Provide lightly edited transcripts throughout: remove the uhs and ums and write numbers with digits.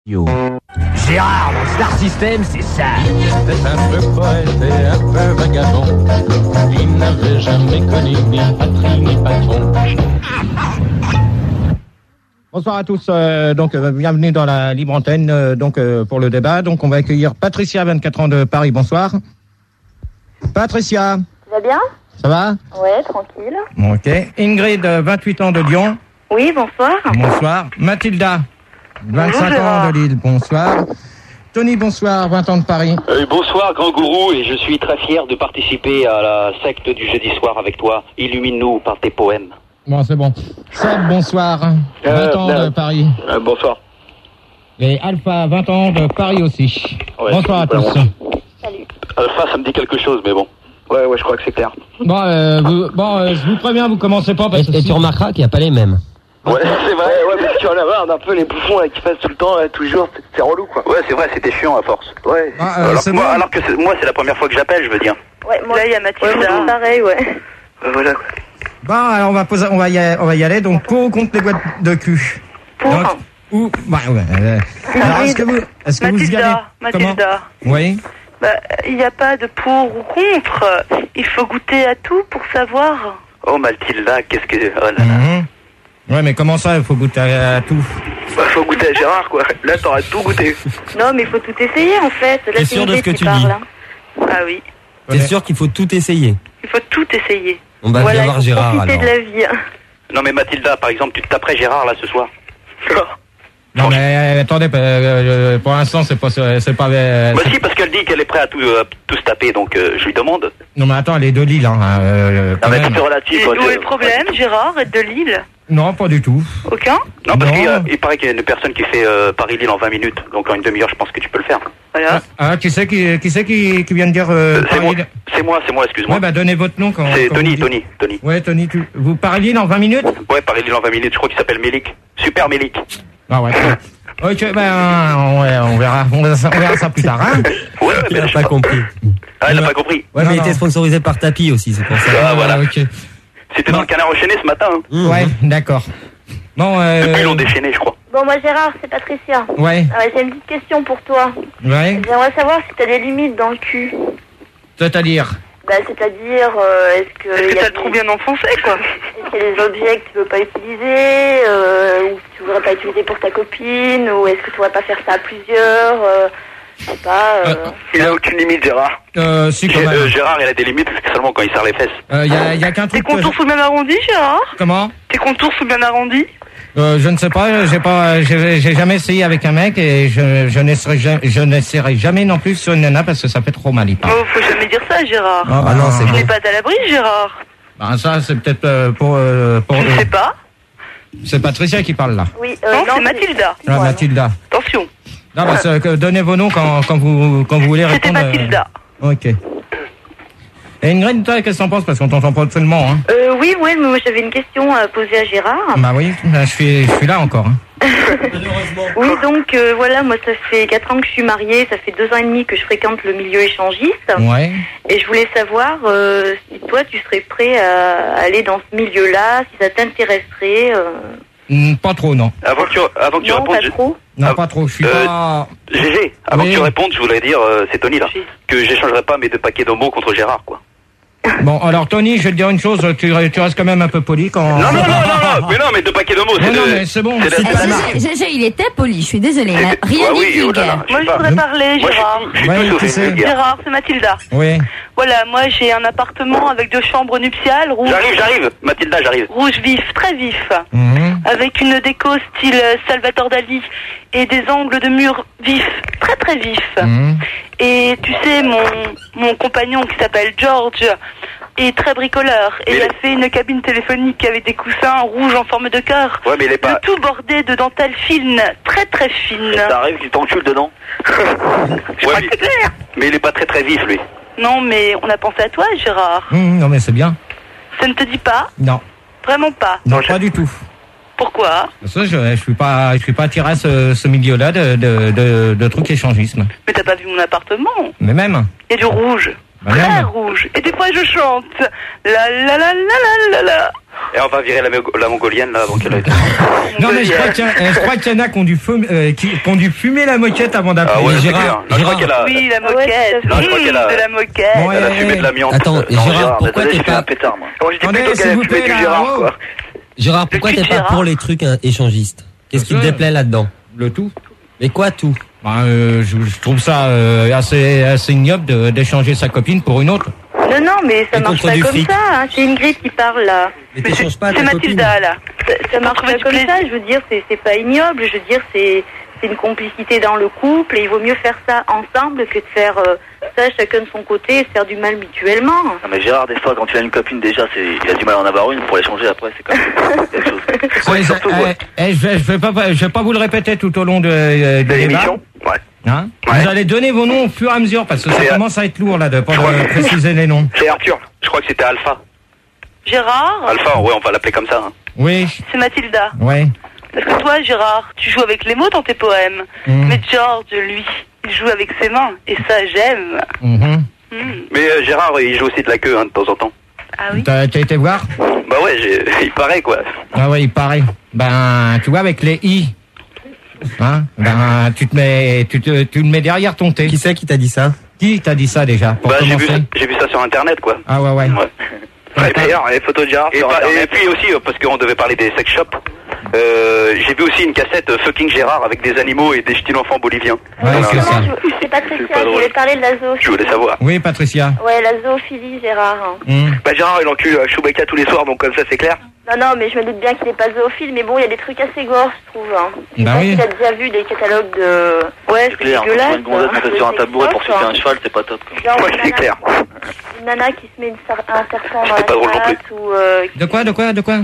Gérard, dans Star System, c'est ça. C'était un peu poète et un peu vagabond. Il n'avait jamais connu ni patrie ni patron. Bonsoir à tous, bienvenue dans la libre antenne pour le débat. Donc on va accueillir Patricia, 24 ans de Paris. Bonsoir. Patricia. Ça va bien ? Ça va ? Ouais, tranquille. Ok. Ingrid, 28 ans de Lyon. Oui, bonsoir. Bonsoir. Mathilda, 25 ans de Lille. Bonsoir. Tony, bonsoir, 20 ans de Paris. Bonsoir, grand gourou, et je suis très fier de participer à la secte du jeudi soir avec toi. Illumine-nous par tes poèmes. Bon, c'est bon. Seb, bonsoir. 20 ans de Paris. Bonsoir. Et Alpha, 20 ans de Paris aussi. Ouais, bonsoir à tous. Salut. Alpha, ça me dit quelque chose, mais bon. Ouais, je crois que c'est clair. Je vous préviens, vous commencez pas parce que... Et tu remarqueras qu'il n'y a pas les mêmes. Ouais, c'est vrai, parce que tu en as marre d'un peu les bouffons là, qui passent tout le temps, là, toujours, c'est relou quoi. Ouais, c'est vrai, c'était chiant à force. Ouais. Alors que moi, c'est la première fois que j'appelle, je veux dire. Ouais, moi, là, il y a Mathilda. Ouais, pareil, ouais. Voilà. Bon, alors on va y aller. Donc, pour ou contre les boîtes de cul. Pour. Alors, est-ce que vous y allez? Mathilda. Oui. Il n'y a pas de pour ou contre. Il faut goûter à tout pour savoir. Oh, Mathilda, qu'est-ce que... Oh là là. Ouais, mais comment ça, il faut goûter à tout? Faut goûter à Gérard, quoi. Là, t'auras tout goûté. Non, mais il faut tout essayer, en fait. Là, T'es sûr de ce que tu dis? Hein. Ah oui. T'es sûr qu'il faut tout essayer? Il faut tout essayer. On va bien voir Gérard, alors. De la vie. Non, mais Mathilda, par exemple, tu te taperais Gérard, là, ce soir? Non, mais attendez, pour l'instant, c'est pas... Bah si, parce qu'elle dit qu'elle est prête à tout se taper, donc je lui demande. Non, mais attends, elle est de Lille, hein. Non, mais tout est relatif. Où est le problème, Gérard, être de Lille? Non, pas du tout. Aucun? Non, parce qu'il paraît qu'il y a une personne qui fait Paris-Lille en 20 minutes, donc en une demi-heure, je pense que tu peux le faire. Voilà. Qui c'est qui vient de dire c'est moi, excuse-moi. Ouais, donnez votre nom quand... C'est quand Tony. Ouais, Tony, vous Paris-Lille en 20 minutes? Ouais, Paris-Lille en 20 minutes, je crois qu'il s'appelle Mélic. Super Mélic. Ah ouais. Ok, on verra ça plus tard, hein. Ouais, il n'a pas compris. Ah, il n'a pas compris. Ouais, mais il était sponsorisé par Tapi aussi, c'est pour ça. Ah, voilà. Ok. C'était dans le Canard enchaîné ce matin. Hein. Ouais, d'accord. Bon, Depuis, ils l'ont déchaîné, je crois. Bon, moi, Gérard, c'est Patricia. Ouais. J'ai une petite question pour toi. Ouais. J'aimerais savoir si t'as des limites dans le cul. C'est-à-dire? C'est-à-dire, est-ce que t'as trop bien enfoncé, quoi? Est-ce qu'il y a des objets que tu veux pas utiliser, ou que tu voudrais pas utiliser pour ta copine, ou est-ce que tu pourrais pas faire ça à plusieurs, je sais pas, Il a aucune limite, Gérard. Si, quand même. Gérard, il a des limites seulement quand il serre les fesses. Y a qu'un truc... Tes contours sont bien arrondis, Gérard? Comment? Tes contours sont bien arrondis? Je ne sais pas, j'ai jamais essayé avec un mec et je n'essaierai jamais non plus sur une nana parce que ça fait trop mal, il parle. Oh, faut jamais dire ça, Gérard. Ah non, c'est Tu bon. n'es pas à l'abri, Gérard. Ben ça, c'est peut-être pour Je sais pas. C'est Patricia qui parle là. Oui, non, c'est Mathilda. Ah, Mathilda. Attention. Non, donnez vos noms quand vous voulez répondre. C'était Mathilda. Ok. Et Ingrid, toi, qu'est-ce que t'en penses? Parce qu'on t'entend pas absolument, hein. Oui, mais moi j'avais une question à poser à Gérard. Bah oui, je suis là encore, hein. Oui, donc voilà, moi ça fait 4 ans que je suis mariée, ça fait 2 ans et demi que je fréquente le milieu échangiste. Ouais. Et je voulais savoir si toi tu serais prêt à aller dans ce milieu-là, si ça t'intéresserait. Pas trop, non. Avant que tu répondes... Pas trop. Non, pas trop, je suis pas... GG, avant Oui. que tu répondes, je voulais dire, c'est Tony là, que j'échangerai pas mes 2 paquets d'homos contre Gérard, quoi. Bon, alors Tony, je vais te dire une chose, tu restes quand même un peu poli quand... Non, mais 2 paquets d'homos, c'est non, mais c'est bon. c'est la marque. GG, il était poli, je suis désolée. Il n'a rien dit de vulgaire. Moi je voudrais parler, Gérard. Je suis Ouais, plus qui c'est? vulgaire. Gérard, c'est Mathilda. Oui. Voilà, moi j'ai un appartement avec 2 chambres nuptiales, J'arrive, Mathilda, j'arrive. rouge vif, très vif, avec une déco style Salvatore Dali et des angles de mur vifs, très très vifs. Et tu sais, mon compagnon qui s'appelle George est très bricoleur et il a fait une cabine téléphonique avec des coussins rouges en forme de cœur. Ouais, mais il est pas... Le tout bordé de dentelle fine, très très fine. Ça arrive qu'il t'encule dedans. crois que c'est clair. Mais il est pas très très vif, lui. Non, mais on a pensé à toi, Gérard. Non, mais c'est bien. Ça ne te dit pas? Non. Vraiment pas? Non, pas du tout. Pourquoi? Parce que je suis pas attiré à ce milieu-là de trucs échangisme. Mais t'as pas vu mon appartement? Mais même. Il y a du rouge. très rouge. Et des fois je chante la la la la la la la. Et on va virer la mongolienne là avant qu'elle ait... Non mais je crois qu'il y en a qui ont dû fumer la moquette avant d'appeler. Ah ouais, Gérard. Non, je crois qu'elle a... Oui, la moquette. Non, je crois qu'elle a... de la moquette. Ouais, elle a fumé de l'amiante. Attends, Gérard, pourquoi t'es pas... un pétard, moi. J'étais Attendez, plutôt qu'elle a fumé du Gérard, quoi. Gérard, pourquoi t'es pas pour les trucs échangistes? Qu'est-ce qui te déplaît là-dedans? Le tout. Mais quoi tout? Je trouve ça assez ignoble d'échanger sa copine pour une autre. Non, mais ça marche pas comme ça. Hein. C'est Ingrid qui parle là. Mais t'échanges pas c'est ta copine. Mathilda là. Ça marche pas comme ça. Je veux dire, c'est pas ignoble. Je veux dire, c'est une complicité dans le couple et il vaut mieux faire ça ensemble que de faire ça chacun de son côté et se faire du mal mutuellement. Non mais Gérard, des fois quand tu as une copine déjà, il a du mal à en avoir une, pour l'échanger après c'est quand même quelque chose. Ouais, surtout, je vais pas vous le répéter tout au long de l'émission. Ouais. Hein Vous allez donner vos noms au fur et à mesure parce que ça commence à être lourd là de pas préciser les noms. C'est Arthur, je crois que c'était Alpha. Gérard. Alpha, ouais, on va l'appeler comme ça. Hein. Oui. C'est Mathilda. Oui. Parce que toi, Gérard, tu joues avec les mots dans tes poèmes. Mais George, lui, il joue avec ses mains. Et ça, j'aime. Mais Gérard, il joue aussi de la queue hein, de temps en temps. Ah oui. T'as été voir? Bah ouais, il paraît quoi. Ah ouais, il paraît. Ben, tu vois avec les i. Hein? Ben, tu te le mets derrière ton thé. Qui c'est qui t'a dit ça? Qui t'a dit ça déjà? Pour j'ai vu ça sur internet quoi. Ah ouais. Ouais, d'ailleurs, les photos de Gérard sur internet. Et puis aussi, parce qu'on devait parler des sex shops, j'ai vu aussi une cassette Fucking Gérard avec des animaux et des petits enfants boliviens. Ouais, c'est ça. C'est Patricia, je voulais parler de la zoophilie. Je voulais savoir. Oui, Patricia. Ouais, la zoophilie, Gérard. Bah Gérard, il encule Chewbacca tous les soirs, donc comme ça, c'est clair. Non, mais je me doute bien qu'il n'est pas zoophile, mais bon, il y a des trucs assez gore, je trouve. Je sais bah pas oui. si t'as déjà vu des catalogues de... Ouais, c'est dégueulasse. Une gonzesse montée sur un tabouret pour sucer un cheval, c'est pas top. Ouais, c'est clair. Une nana qui se met un serpent dans la pas drôle non chatte plus. ou... De quoi?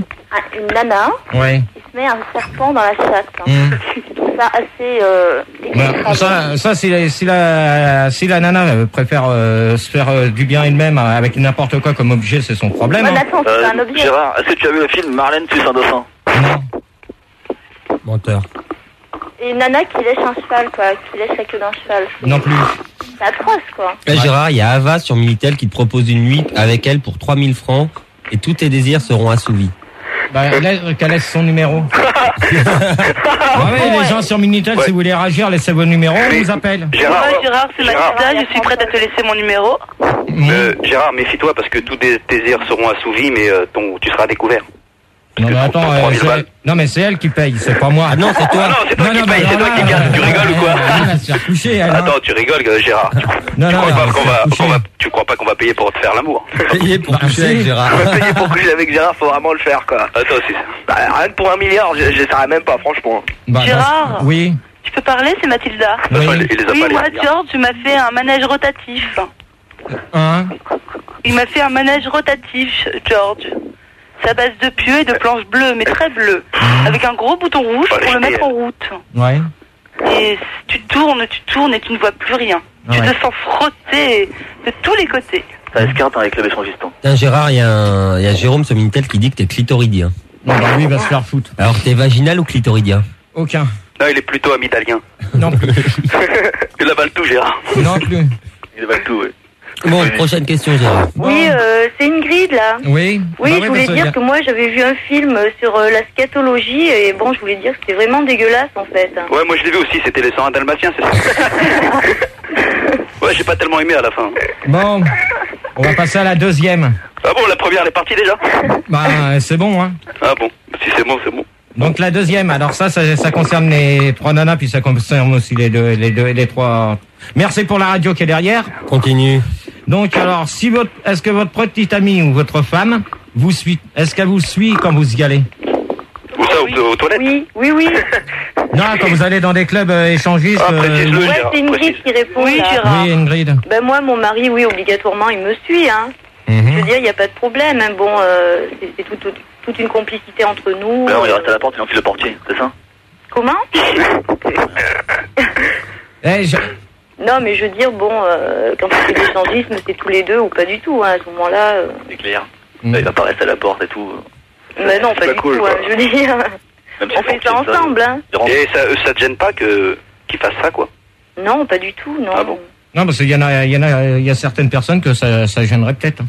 Une nana Ouais. qui se met un serpent dans la chatte. Je trouve ça assez... Ça si la nana préfère se faire du bien elle-même avec n'importe quoi comme objet, c'est son problème. Bah, attends, c'est un objet. Gérard, est-ce que tu as vu le film Marlène tue un dauphin? Non. Menteur. Et une nana qui lèche un cheval, quoi, qui lèche la queue d'un cheval. Non plus. C'est atroce, quoi. Gérard, il y a Ava sur Minitel qui te propose une nuit avec elle pour 3000 francs et tous tes désirs seront assouvis. Bah, qu'elle laisse son numéro. Les gens sur Minitel, si vous voulez réagir, laissez vos numéros, on vous appelle. Gérard, c'est Mathilda, je suis prête à te laisser mon numéro. Gérard, méfie-toi parce que tous tes désirs seront assouvis, mais tu seras découvert. Non mais attends, c'est elle qui paye, c'est pas moi. Ah non, c'est toi. Ah non, c'est toi qui paye, c'est toi qui garde. Tu rigoles ou quoi? Elle va se faire coucher, elle. Attends, tu rigoles, Gérard. Tu crois pas qu'on va payer pour te faire l'amour? Payer pour coucher avec Gérard. Payer pour coucher avec Gérard, faut vraiment le faire, quoi. Attends, rien que pour 1 milliard, j'essaierai même pas, franchement. Gérard. Oui. Tu peux parler, c'est Mathilda. Oui, moi, George, il m'a fait un manège rotatif. Il m'a fait un manège rotatif, George. C'est à base de pieux et de planches bleues, mais très bleues. Avec un gros bouton rouge pour le mettre en route. Ouais. Et tu tournes et tu ne vois plus rien. Tu te sens frotter de tous les côtés. Ça esquinte avec le échangistant. Tiens, Gérard, il y a Jérôme sur Minitel qui dit que t'es clitoridien. Non, bah lui, il va se faire foutre. Alors, t'es vaginal ou clitoridien? Aucun. Non, il est plutôt amygdalien. Non plus. Il avale tout, Gérard. Non plus. Il avale tout, oui. Bon, prochaine question, Gérard. Oui, c'est Ingrid, là. Oui. Oui, je voulais dire que moi, j'avais vu un film sur la scatologie, et bon, je voulais dire que c'était vraiment dégueulasse, en fait. Ouais, moi je l'ai vu aussi, c'était les 101 Dalmatiens, c'est ça? Ouais, j'ai pas tellement aimé à la fin. Bon, on va passer à la deuxième. Ah bon, la première, elle est partie déjà? Bah, c'est bon, hein. Ah bon, si c'est bon, c'est bon. Donc la deuxième, alors ça concerne les 3 nanas, puis ça concerne aussi les 3... Merci pour la radio qui est derrière. Continue. Donc alors, est-ce que votre petite amie ou votre femme vous suit? Est-ce qu'elle vous suit quand vous y allez? Où ça, aux toilettes? Oui. Non, quand vous allez dans des clubs échangistes... précise-le, ouais, c'est Ingrid qui répond. Oui, là. Gérard. Oui, Ingrid. Ben moi, mon mari, oui, obligatoirement, il me suit, hein. Je veux dire, il n'y a pas de problème, hein. Bon, c'est toute une complicité entre nous. Ben non, il reste à la porte, il enfile le portier, c'est ça? Comment? Non, mais je veux dire, bon, quand c'est de l'échangisme, c'est tous les deux ou pas du tout, hein, à ce moment-là. C'est clair. Il va pas rester à la porte et tout. Mais non, pas du tout, hein, je veux dire. On fait ça ensemble, hein. Et ça te gêne pas qu'il fasse ça, quoi? Non, pas du tout, non. Ah bon? Non, parce qu'il y a certaines personnes que ça gênerait peut-être.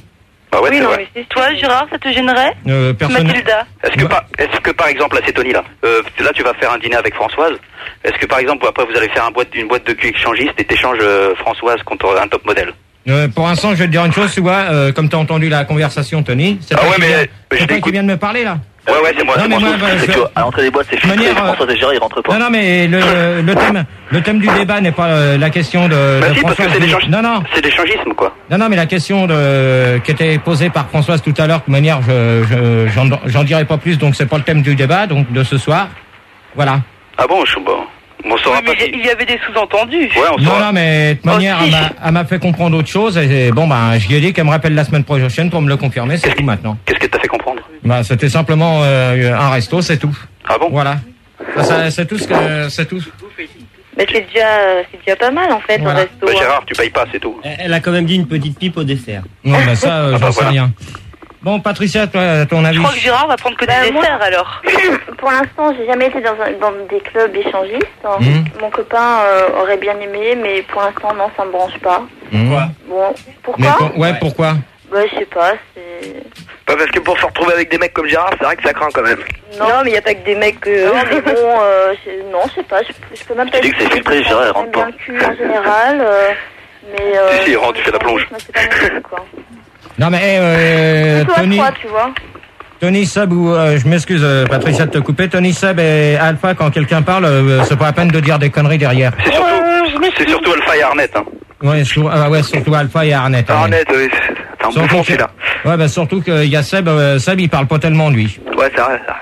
Ah ouais, oui, c'est non, vrai. mais toi, Gérard, ça te gênerait Mathilda. Est-ce que par exemple, là c'est Tony là tu vas faire un dîner avec Françoise. Est-ce que par exemple après vous allez faire une boîte de cul échangiste et t'échanges Françoise contre un top modèle? Pour l'instant, je vais te dire une chose, tu vois, comme tu as entendu la conversation, Tony, c'est toi qui viens de me parler là. Ouais, c'est moi. Non, mais moi, à l'entrée des boîtes, c'est filtré. Françoise et Gérard, ils rentrent pas. Non, mais le thème du débat n'est pas la question de si, Françoise. Parce que c'est l'échangisme, quoi. Non, mais la question qui était posée par Françoise tout à l'heure, de toute manière, j'en dirai pas plus, donc c'est pas le thème du débat, donc de ce soir. Voilà. Ah bon, on saura pas. Il y avait des sous-entendus. Ouais, on saura. Non, mais de toute manière, elle m'a fait comprendre autre chose, et bon, je lui ai dit qu'elle me rappelle la semaine prochaine pour me le confirmer, c'est tout maintenant. Qu'est-ce qu'elle t'a fait comprendre? C'était simplement un resto, c'est tout. Ah bon? Voilà. C'est tout c'est tout. Mais c'est déjà pas mal en fait, voilà. au resto. Gérard, tu payes pas, c'est tout. Elle a quand même dit une petite pipe au dessert. Non, ça, j'en sais rien. Bon, Patricia, toi, ton avis? Je crois que Gérard va prendre que des desserts alors. Pour l'instant, j'ai jamais été dans des clubs échangistes. Mon copain aurait bien aimé, mais pour l'instant, non, ça me branche pas. Pourquoi? Bon, pourquoi? Pourquoi? Je sais pas, c'est... Pas parce que pour se retrouver avec des mecs comme Gérard, c'est vrai que ça craint quand même. Non, mais il n'y a pas que des mecs... Non, mais bon, non, je sais pas, je peux même pas... Tu dis que c'est filtré, Gérard, il rentre pas. Bien cul en général, mais... Si, il rentre, tu fais la plonge. C'est pas mon truc, quoi. Non, mais Tony... Toi, tu vois. Tony, Seb ou... je m'excuse, Patricia, de te couper. Tony, Seb et Alpha, quand quelqu'un parle, c'est pas la peine de dire des conneries derrière. C'est surtout Alpha et Arnett, hein. Ouais, surtout Alpha et Arnett. Arnett, oui. C'est un bouffon, celui-là. Ouais, surtout qu'il y a Seb. Seb, il parle pas tellement, lui. Ouais, c'est vrai, ça.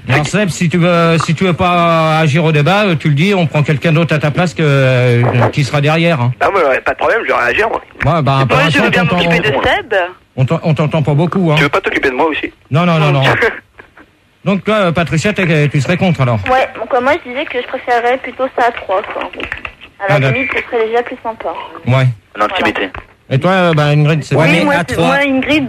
Alors, Seb, si tu veux pas agir au débat, tu le dis, on prend quelqu'un d'autre à ta place qui sera derrière. Hein. Ah, ouais, pas de problème, je vais réagir, moi. Ouais, je veux bien m'occuper de Seb. On t'entend pas beaucoup, hein. Tu veux pas t'occuper de moi aussi? Non. Donc, toi, Patricia, tu serais contre, alors? Ouais, donc moi, je disais que je préférerais plutôt ça à 3, quoi. À la limite, ce serait déjà plus sympa. Ouais. En intimité. Et toi, Ingrid, c'est oui, moi, Ingrid,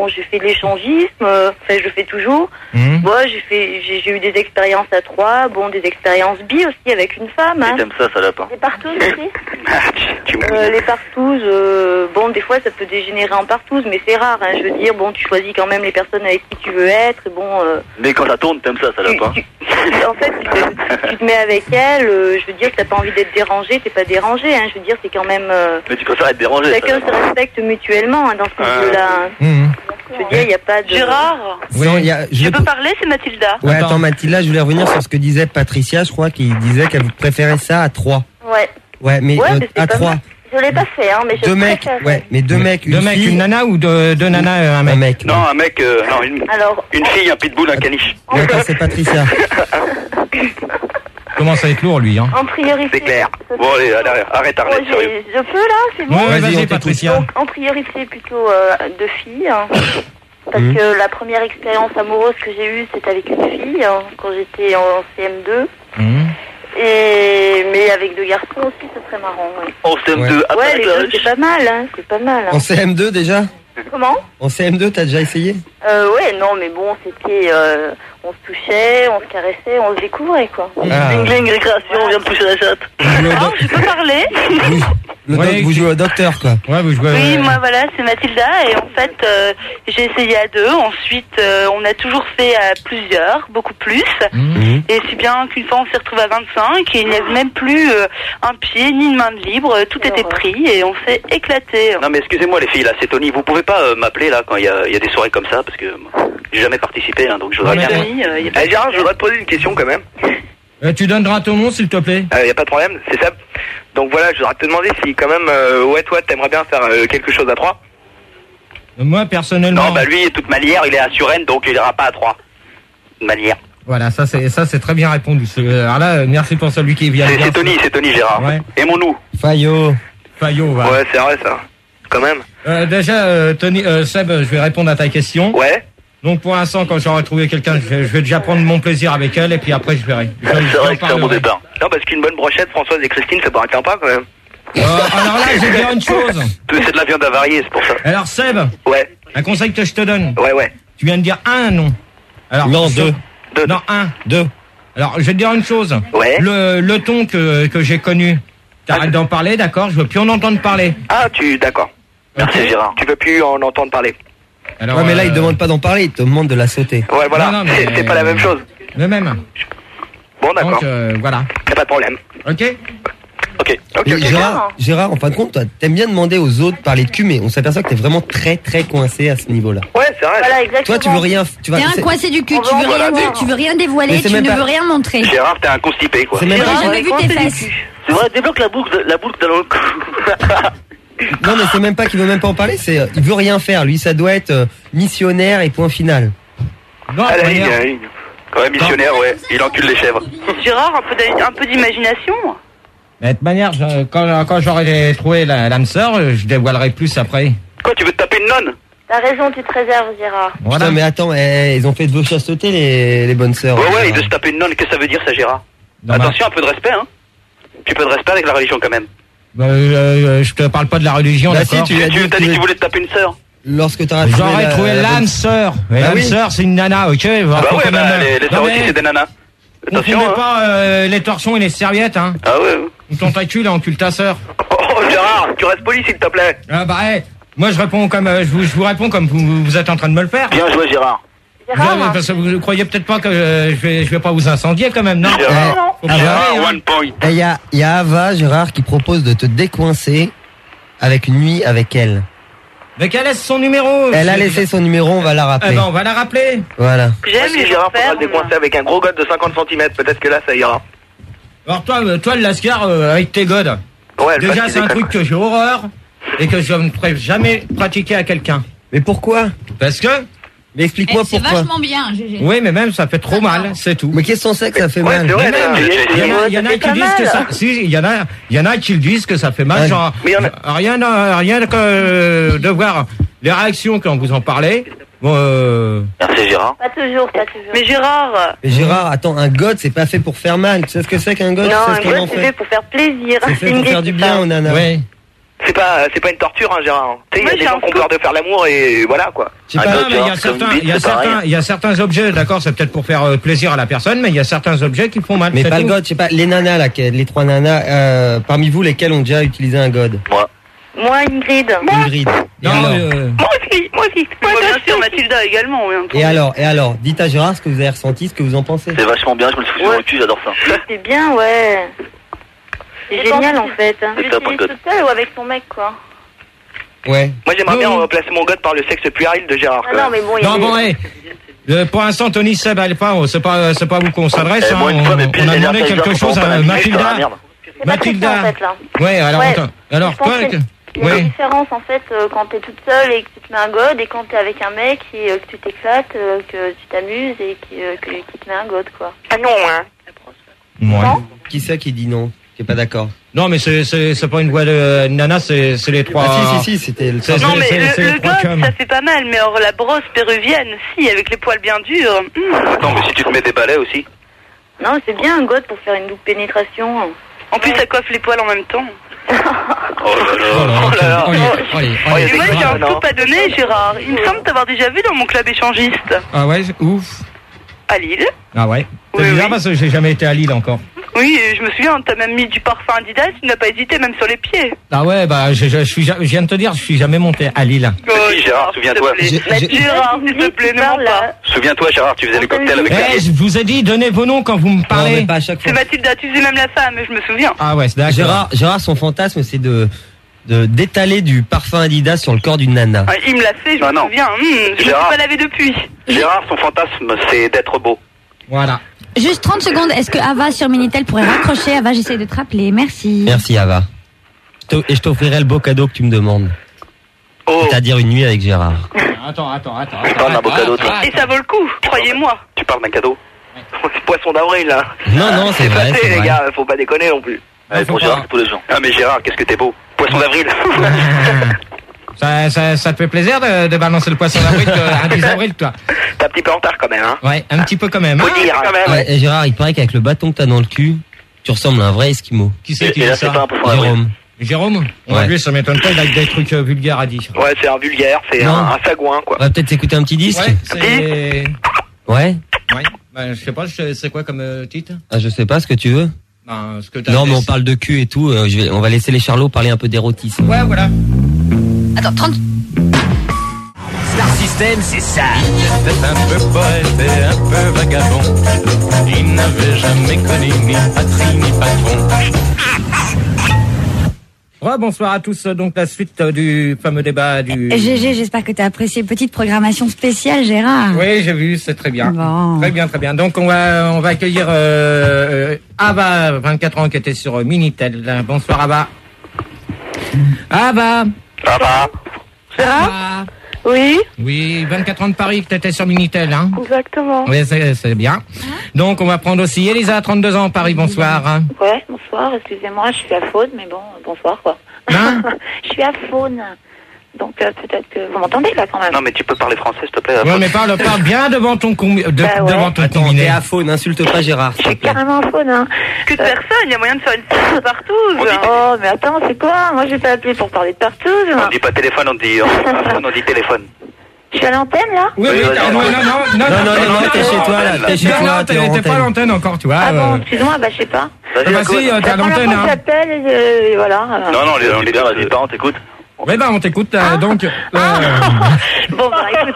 j'ai fait de l'échangisme, je le fais toujours. Moi, j'ai eu des expériences à 3, des expériences bi aussi avec une femme. Hein. T'aimes ça lapin. Les partouzes aussi. Les partouzes, des fois, ça peut dégénérer en partouze, mais c'est rare. Hein, je veux dire, tu choisis quand même les personnes avec qui tu veux être. Mais quand ça tourne, t'aimes ça lapin. En fait, tu te mets avec elle. Je veux dire que t'as pas envie d'être dérangé, t'es pas dérangé. Hein, je veux dire, c'est quand même. Mais tu préfères être dérangé. Chacun se respecte mutuellement dans ce milieu-là. Je veux dire, il n'y a pas de... Gérard, je peux parler, c'est Mathilda. Ouais, attends, Mathilda, je voulais revenir sur ce que disait Patricia, je crois, qui disait qu'elle préférait ça à 3. Ouais. Ouais, mais à 3. Je l'ai pas fait, hein, mais je préfère. Mais deux mecs, une nana ou deux nanas, un mec? Non, un mec, une fille, un pitbull, un caniche. D'accord, c'est Patricia. Commence à être lourd, lui, hein. En priorité. C'est clair. Bon, allez, arrête, sérieux. Je peux, là, c'est bon? Ouais, vas-y, Patricia. Donc, en priorité, plutôt de filles. Hein, parce que la première expérience amoureuse que j'ai eue, c'était avec une fille, quand j'étais en CM2. Mais avec 2 garçons aussi, ce serait marrant. Ouais. En CM2, ouais, les deux, c'est pas mal, hein. C'est pas mal. Hein. En CM2 déjà? Comment? En CM2, t'as déjà essayé? Ouais, non, mais bon, c'était... on se touchait, on se caressait, on se découvrait, quoi. Bling, récréation, on vient de toucher la chatte. Je peux parler? Vous jouez au docteur, quoi. Ouais, vous jouez. Oui, moi, voilà, c'est Mathilda, et en fait, j'ai essayé à 2, ensuite, on a toujours fait à plusieurs, beaucoup plus, et si bien qu'une fois, on s'est retrouvé à 25, et il n'y avait même plus un pied, ni une main de libre, tout était pris, et on s'est éclaté. Non, mais excusez-moi, les filles, là, c'est Tony, vous pouvez pas m'appeler, là, quand il y a des soirées comme ça, parce que j'ai jamais participé, hein, donc je voudrais bien... Gérard, je voudrais te poser une question, quand même. Tu donneras ton nom, s'il te plaît? Y a pas de problème, c'est ça. Donc voilà, je voudrais te demander si quand même, toi, t'aimerais bien faire quelque chose à 3. Moi, personnellement... Non, lui, toute manière, il est à Suresnes, donc il ira pas à 3. De manière. Voilà, ça c'est très bien répondu. Alors là, merci pour celui qui vient. C'est Tony, Gérard. Ouais. Aimons-nous. Fayot, voilà. Ouais, c'est vrai, ça. Quand même. Déjà, Tony, Seb, je vais répondre à ta question. Ouais. Donc pour l'instant, quand j'aurai trouvé quelqu'un, je vais déjà prendre mon plaisir avec elle et puis après je verrai. C'est vrai que c'est un bon départ. Non, parce qu'une bonne brochette, Françoise et Christine, ça paraît sympa quand même. Alors là, je vais dire une chose. C'est de la viande avariée, c'est pour ça. Alors Seb. Ouais. Un conseil que je te donne. Ouais. Tu viens de dire un nom. Alors, non, 2. Non, 1. 2. Alors je vais te dire une chose. Ouais. Le ton que j'ai connu T'arrêtes d'en parler, d'accord? Je veux plus en entendre parler. Ah, d'accord. Merci Gérard. Tu veux plus en entendre parler. Alors, ouais, mais là, il demande pas d'en parler, il te demande de la sauter. Ouais, voilà. Non, c'est pas la même chose. Le même. Bon, d'accord. Donc, voilà. Y'a pas de problème. Ok. Gérard, en fin de compte, toi, t'aimes bien demander aux autres de parler de cul, mais on s'aperçoit que t'es vraiment très très coincé à ce niveau-là. Ouais, c'est vrai. Voilà, exactement. Toi, tu veux rien. T'es un coincé du cul, tu veux rien dire, tu veux rien dévoiler, tu ne veux rien montrer. Gérard, t'es un constipé, quoi. J'ai jamais vu tes fesses. C'est vrai, débloque la boucle dans le cou. Non, mais c'est même pas qu'il veut même pas en parler, c'est il veut rien faire. Lui, ça doit être missionnaire et point final. Non, à la ligne. Ouais, missionnaire, ouais. Il encule les chèvres. Gérard, un peu d'imagination. Mais de toute manière, quand j'aurai trouvé l'âme sœur, je dévoilerai plus après. Quoi, tu veux te taper une nonne? T'as raison, tu te réserves, Gérard. Voilà. Putain, mais attends, ils ont fait de vos chastetés, les bonnes sœurs. Ouais, il veut se taper une nonne, qu'est-ce que ça veut dire, ça, Gérard? Attention, un peu de respect, hein. Un peu de respect avec la religion, quand même. Je te parle pas de la religion, d'accord? Si, t'as dit que tu voulais te taper une sœur. Lorsque t'auras J'aurais trouvé l'âme sœur. Mais l'âme sœur, c'est une nana, ok? Bah ouais, les sœurs aussi, c'est des nanas. On ne met pas les torchons et les serviettes, hein. Ah ouais. Ou ton tacule et encule ta sœur. Oh Gérard, tu restes poli s'il te plaît. Ah bah moi je réponds comme je vous réponds comme vous êtes en train de me le faire. Bien joué Gérard. Parce que vous croyez peut-être pas que je vais pas vous incendier quand même, non? Gérard, one point. Et il y a Ava, Gérard, qui propose de te décoincer avec une nuit avec elle. Mais qu'elle laisse son numéro. Elle a laissé son numéro, on va la rappeler. Eh ben on va la rappeler. Voilà. J'aime les Gérard faudra le décoincer avec un gros god de 50 cm, peut-être que là ça ira. Alors toi le lascar avec tes godes. Ouais, déjà c'est un truc que j'ai horreur et que je ne pourrais jamais pratiquer à quelqu'un. Mais pourquoi? Parce que. Mais explique-moi pourquoi. C'est vachement bien, GG. Oui, mais même ça fait trop mal, c'est tout. Mais qu'est-ce qu'on sait que ça fait mal? C'est vrai, il y en a qui disent que ça. Si, il y en a qui le disent que ça fait mal. Ouais. Genre, rien que de voir les réactions quand vous en parlez. Merci Gérard. Pas toujours. Mais Gérard, attends, un god, c'est pas fait pour faire mal. Tu sais ce que c'est qu'un god? Non, tu sais ce un qu'on en god, c'est fait pour faire plaisir. C'est fait pour faire du bien aux nanas. Oui. C'est pas une torture, hein, Gérard. Tu sais, il y a des gens qui ont peur de faire l'amour et voilà, quoi. Non, mais il y a certains objets, d'accord, c'est peut-être pour faire plaisir à la personne, mais il y a certains objets qui font mal. Mais pas le god, je sais pas, les nanas, là, les trois nanas, parmi vous, lesquelles ont déjà utilisé un god? Moi, Ingrid. Ingrid. Non, moi aussi. Moi, bien sûr, Mathilda également. Oui, et alors, dites à Gérard ce que vous avez ressenti, ce que vous en pensez. C'est vachement bien, je me le fous sur le cul, j'adore ça. C'est bien, ouais. C'est génial en fait. C'est top, un god. Toute seule ou avec son mec, quoi. Ouais. Moi j'aimerais bien remplacer mon god par le sexe puéril de Gérard. Ah non, mais bon, pour l'instant, Tony Seb, c'est pas vous qu'on s'adresse. Moi, une fois, mais on a demandé quelque chose à Mathilda. Mathilda. En fait, là. Ouais, alors toi. Il y a une différence en fait quand t'es toute seule et que tu te mets un god et quand t'es avec un mec et que tu t'éclates, que tu t'amuses et que tu te mets un god, quoi. Ah non, hein. Non. Qui c'est qui dit non? Qui est pas d'accord? Non, mais c'est pas une voix de nana, c'est les trois. Ah si, c'était le. Non, mais le god, ça fait pas mal, mais alors la brosse péruvienne, si, avec les poils bien durs. Attends, mais si tu te mets des balais aussi. Non, c'est bien un god pour faire une double pénétration. En plus, ça coiffe les poils en même temps. Oh là là. Et moi, j'ai un scoop à donner, Gérard. Il me semble t'avoir déjà vu dans mon club échangiste. Ah ouais, ouf. À Lille. Ah ouais. C'est bizarre parce que j'ai jamais été à Lille encore. Oui, je me souviens, t'as même mis du parfum Adidas, tu n'as pas hésité, même sur les pieds. Ah ouais, bah je viens de te dire, je suis jamais monté à Lille. Si, Gérard, souviens-toi. Gérard, s'il te plaît, ne mens pas. Souviens-toi, Gérard, tu faisais le cocktail avec la je vous ai dit, donnez vos noms quand vous me parlez. C'est Mathilda, tu faisais même la femme, je me souviens. Ah ouais, c'est d'accord. Gérard, son fantasme, c'est d'étaler du parfum Adidas sur le corps d'une nana. Ah, il me l'a fait, je me souviens. Je ne suis pas lavé depuis. Gérard, son fantasme, c'est d'être beau. Voilà. Juste 30 secondes, est-ce que Ava sur Minitel pourrait raccrocher? Ava, j'essaie de te rappeler, merci. Merci Ava. Et je t'offrirai le beau cadeau que tu me demandes. C'est-à-dire une nuit avec Gérard. Attends. Tu parles d'un beau cadeau, toi. Et ça vaut le coup, croyez-moi. Tu parles d'un cadeau? C'est poisson d'avril, là. Non, c'est vrai. C'est les gars, faut pas déconner non plus. Allez, pour Gérard, c'est pour les gens. Ah, mais Gérard, qu'est-ce que t'es beau. Poisson d'avril. Ça te fait plaisir de balancer le poisson d'avril un 10 avril, toi? T'es un petit peu en retard quand même, hein? Ouais, un petit peu quand même. Faut dire, quand même. Ouais, et Gérard, il paraît qu'avec le bâton que t'as dans le cul, tu ressembles à un vrai Esquimau. Qui c'est qui dit ça? Jérôme? Ouais. Lui, ça m'étonne pas, il a des trucs vulgaires à dire. Ouais, c'est un vulgaire, c'est un sagouin, quoi. On va peut-être écouter un petit disque? Ouais, c'est... Ouais? Ouais. Bah, je sais pas, c'est quoi comme titre? Ah, je sais pas ce que tu veux. Non, mais on parle de cul et tout. On va laisser les Charlots parler un peu d'érotisme. Ouais, voilà. Attends, 30. Star System, c'est ça. Il était un peu poète et un peu vagabond. Il n'avait jamais connu ni patrie ni patron. Bonsoir à tous. Donc la suite du fameux débat du. GG, j'espère que tu as apprécié. Petite programmation spéciale, Gérard. Oui, j'ai vu, c'est très bien. Bon. Très bien, très bien. Donc on va accueillir Ava, 24 ans, qui était sur Minitel. Bonsoir Ava. Ava. Gérard ? Oui. Oui, 24 ans de Paris, que tu étais sur Minitel, hein. Exactement. Oui, c'est bien. Donc on va prendre aussi Elisa, 32 ans, Paris. Bonsoir. Ouais, bonsoir. Excusez-moi, je suis à faune, mais bon, bonsoir quoi. Hein? Je suis à faune. Donc peut-être que vous m'entendez là quand même. Non mais tu peux parler français s'il te plaît. Ouais, mais parle bien devant ton devant ton Attends, combiné. t'es à faux, n'insulte pas Gérard. Je suis carrément à faune, hein. Que de personne, il y a moyen de faire une petite partouze. Oh, mais attends, c'est quoi? Moi, j'ai pas appelé pour parler de partouze. On dit pas téléphone, on dit on dit téléphone. Je suis à l'antenne là? Oui, Non, t'es chez toi là. T'es chez toi, t'es pas à l'antenne encore, tu vois. Ah bon, excuse-moi, bah je sais pas. Bah si, t'es à l'antenne, hein. J'appelle et voilà. Non, on est bien, vas-y, on t'écoute. Oui, bah on t'écoute, donc. Bon, bah écoute.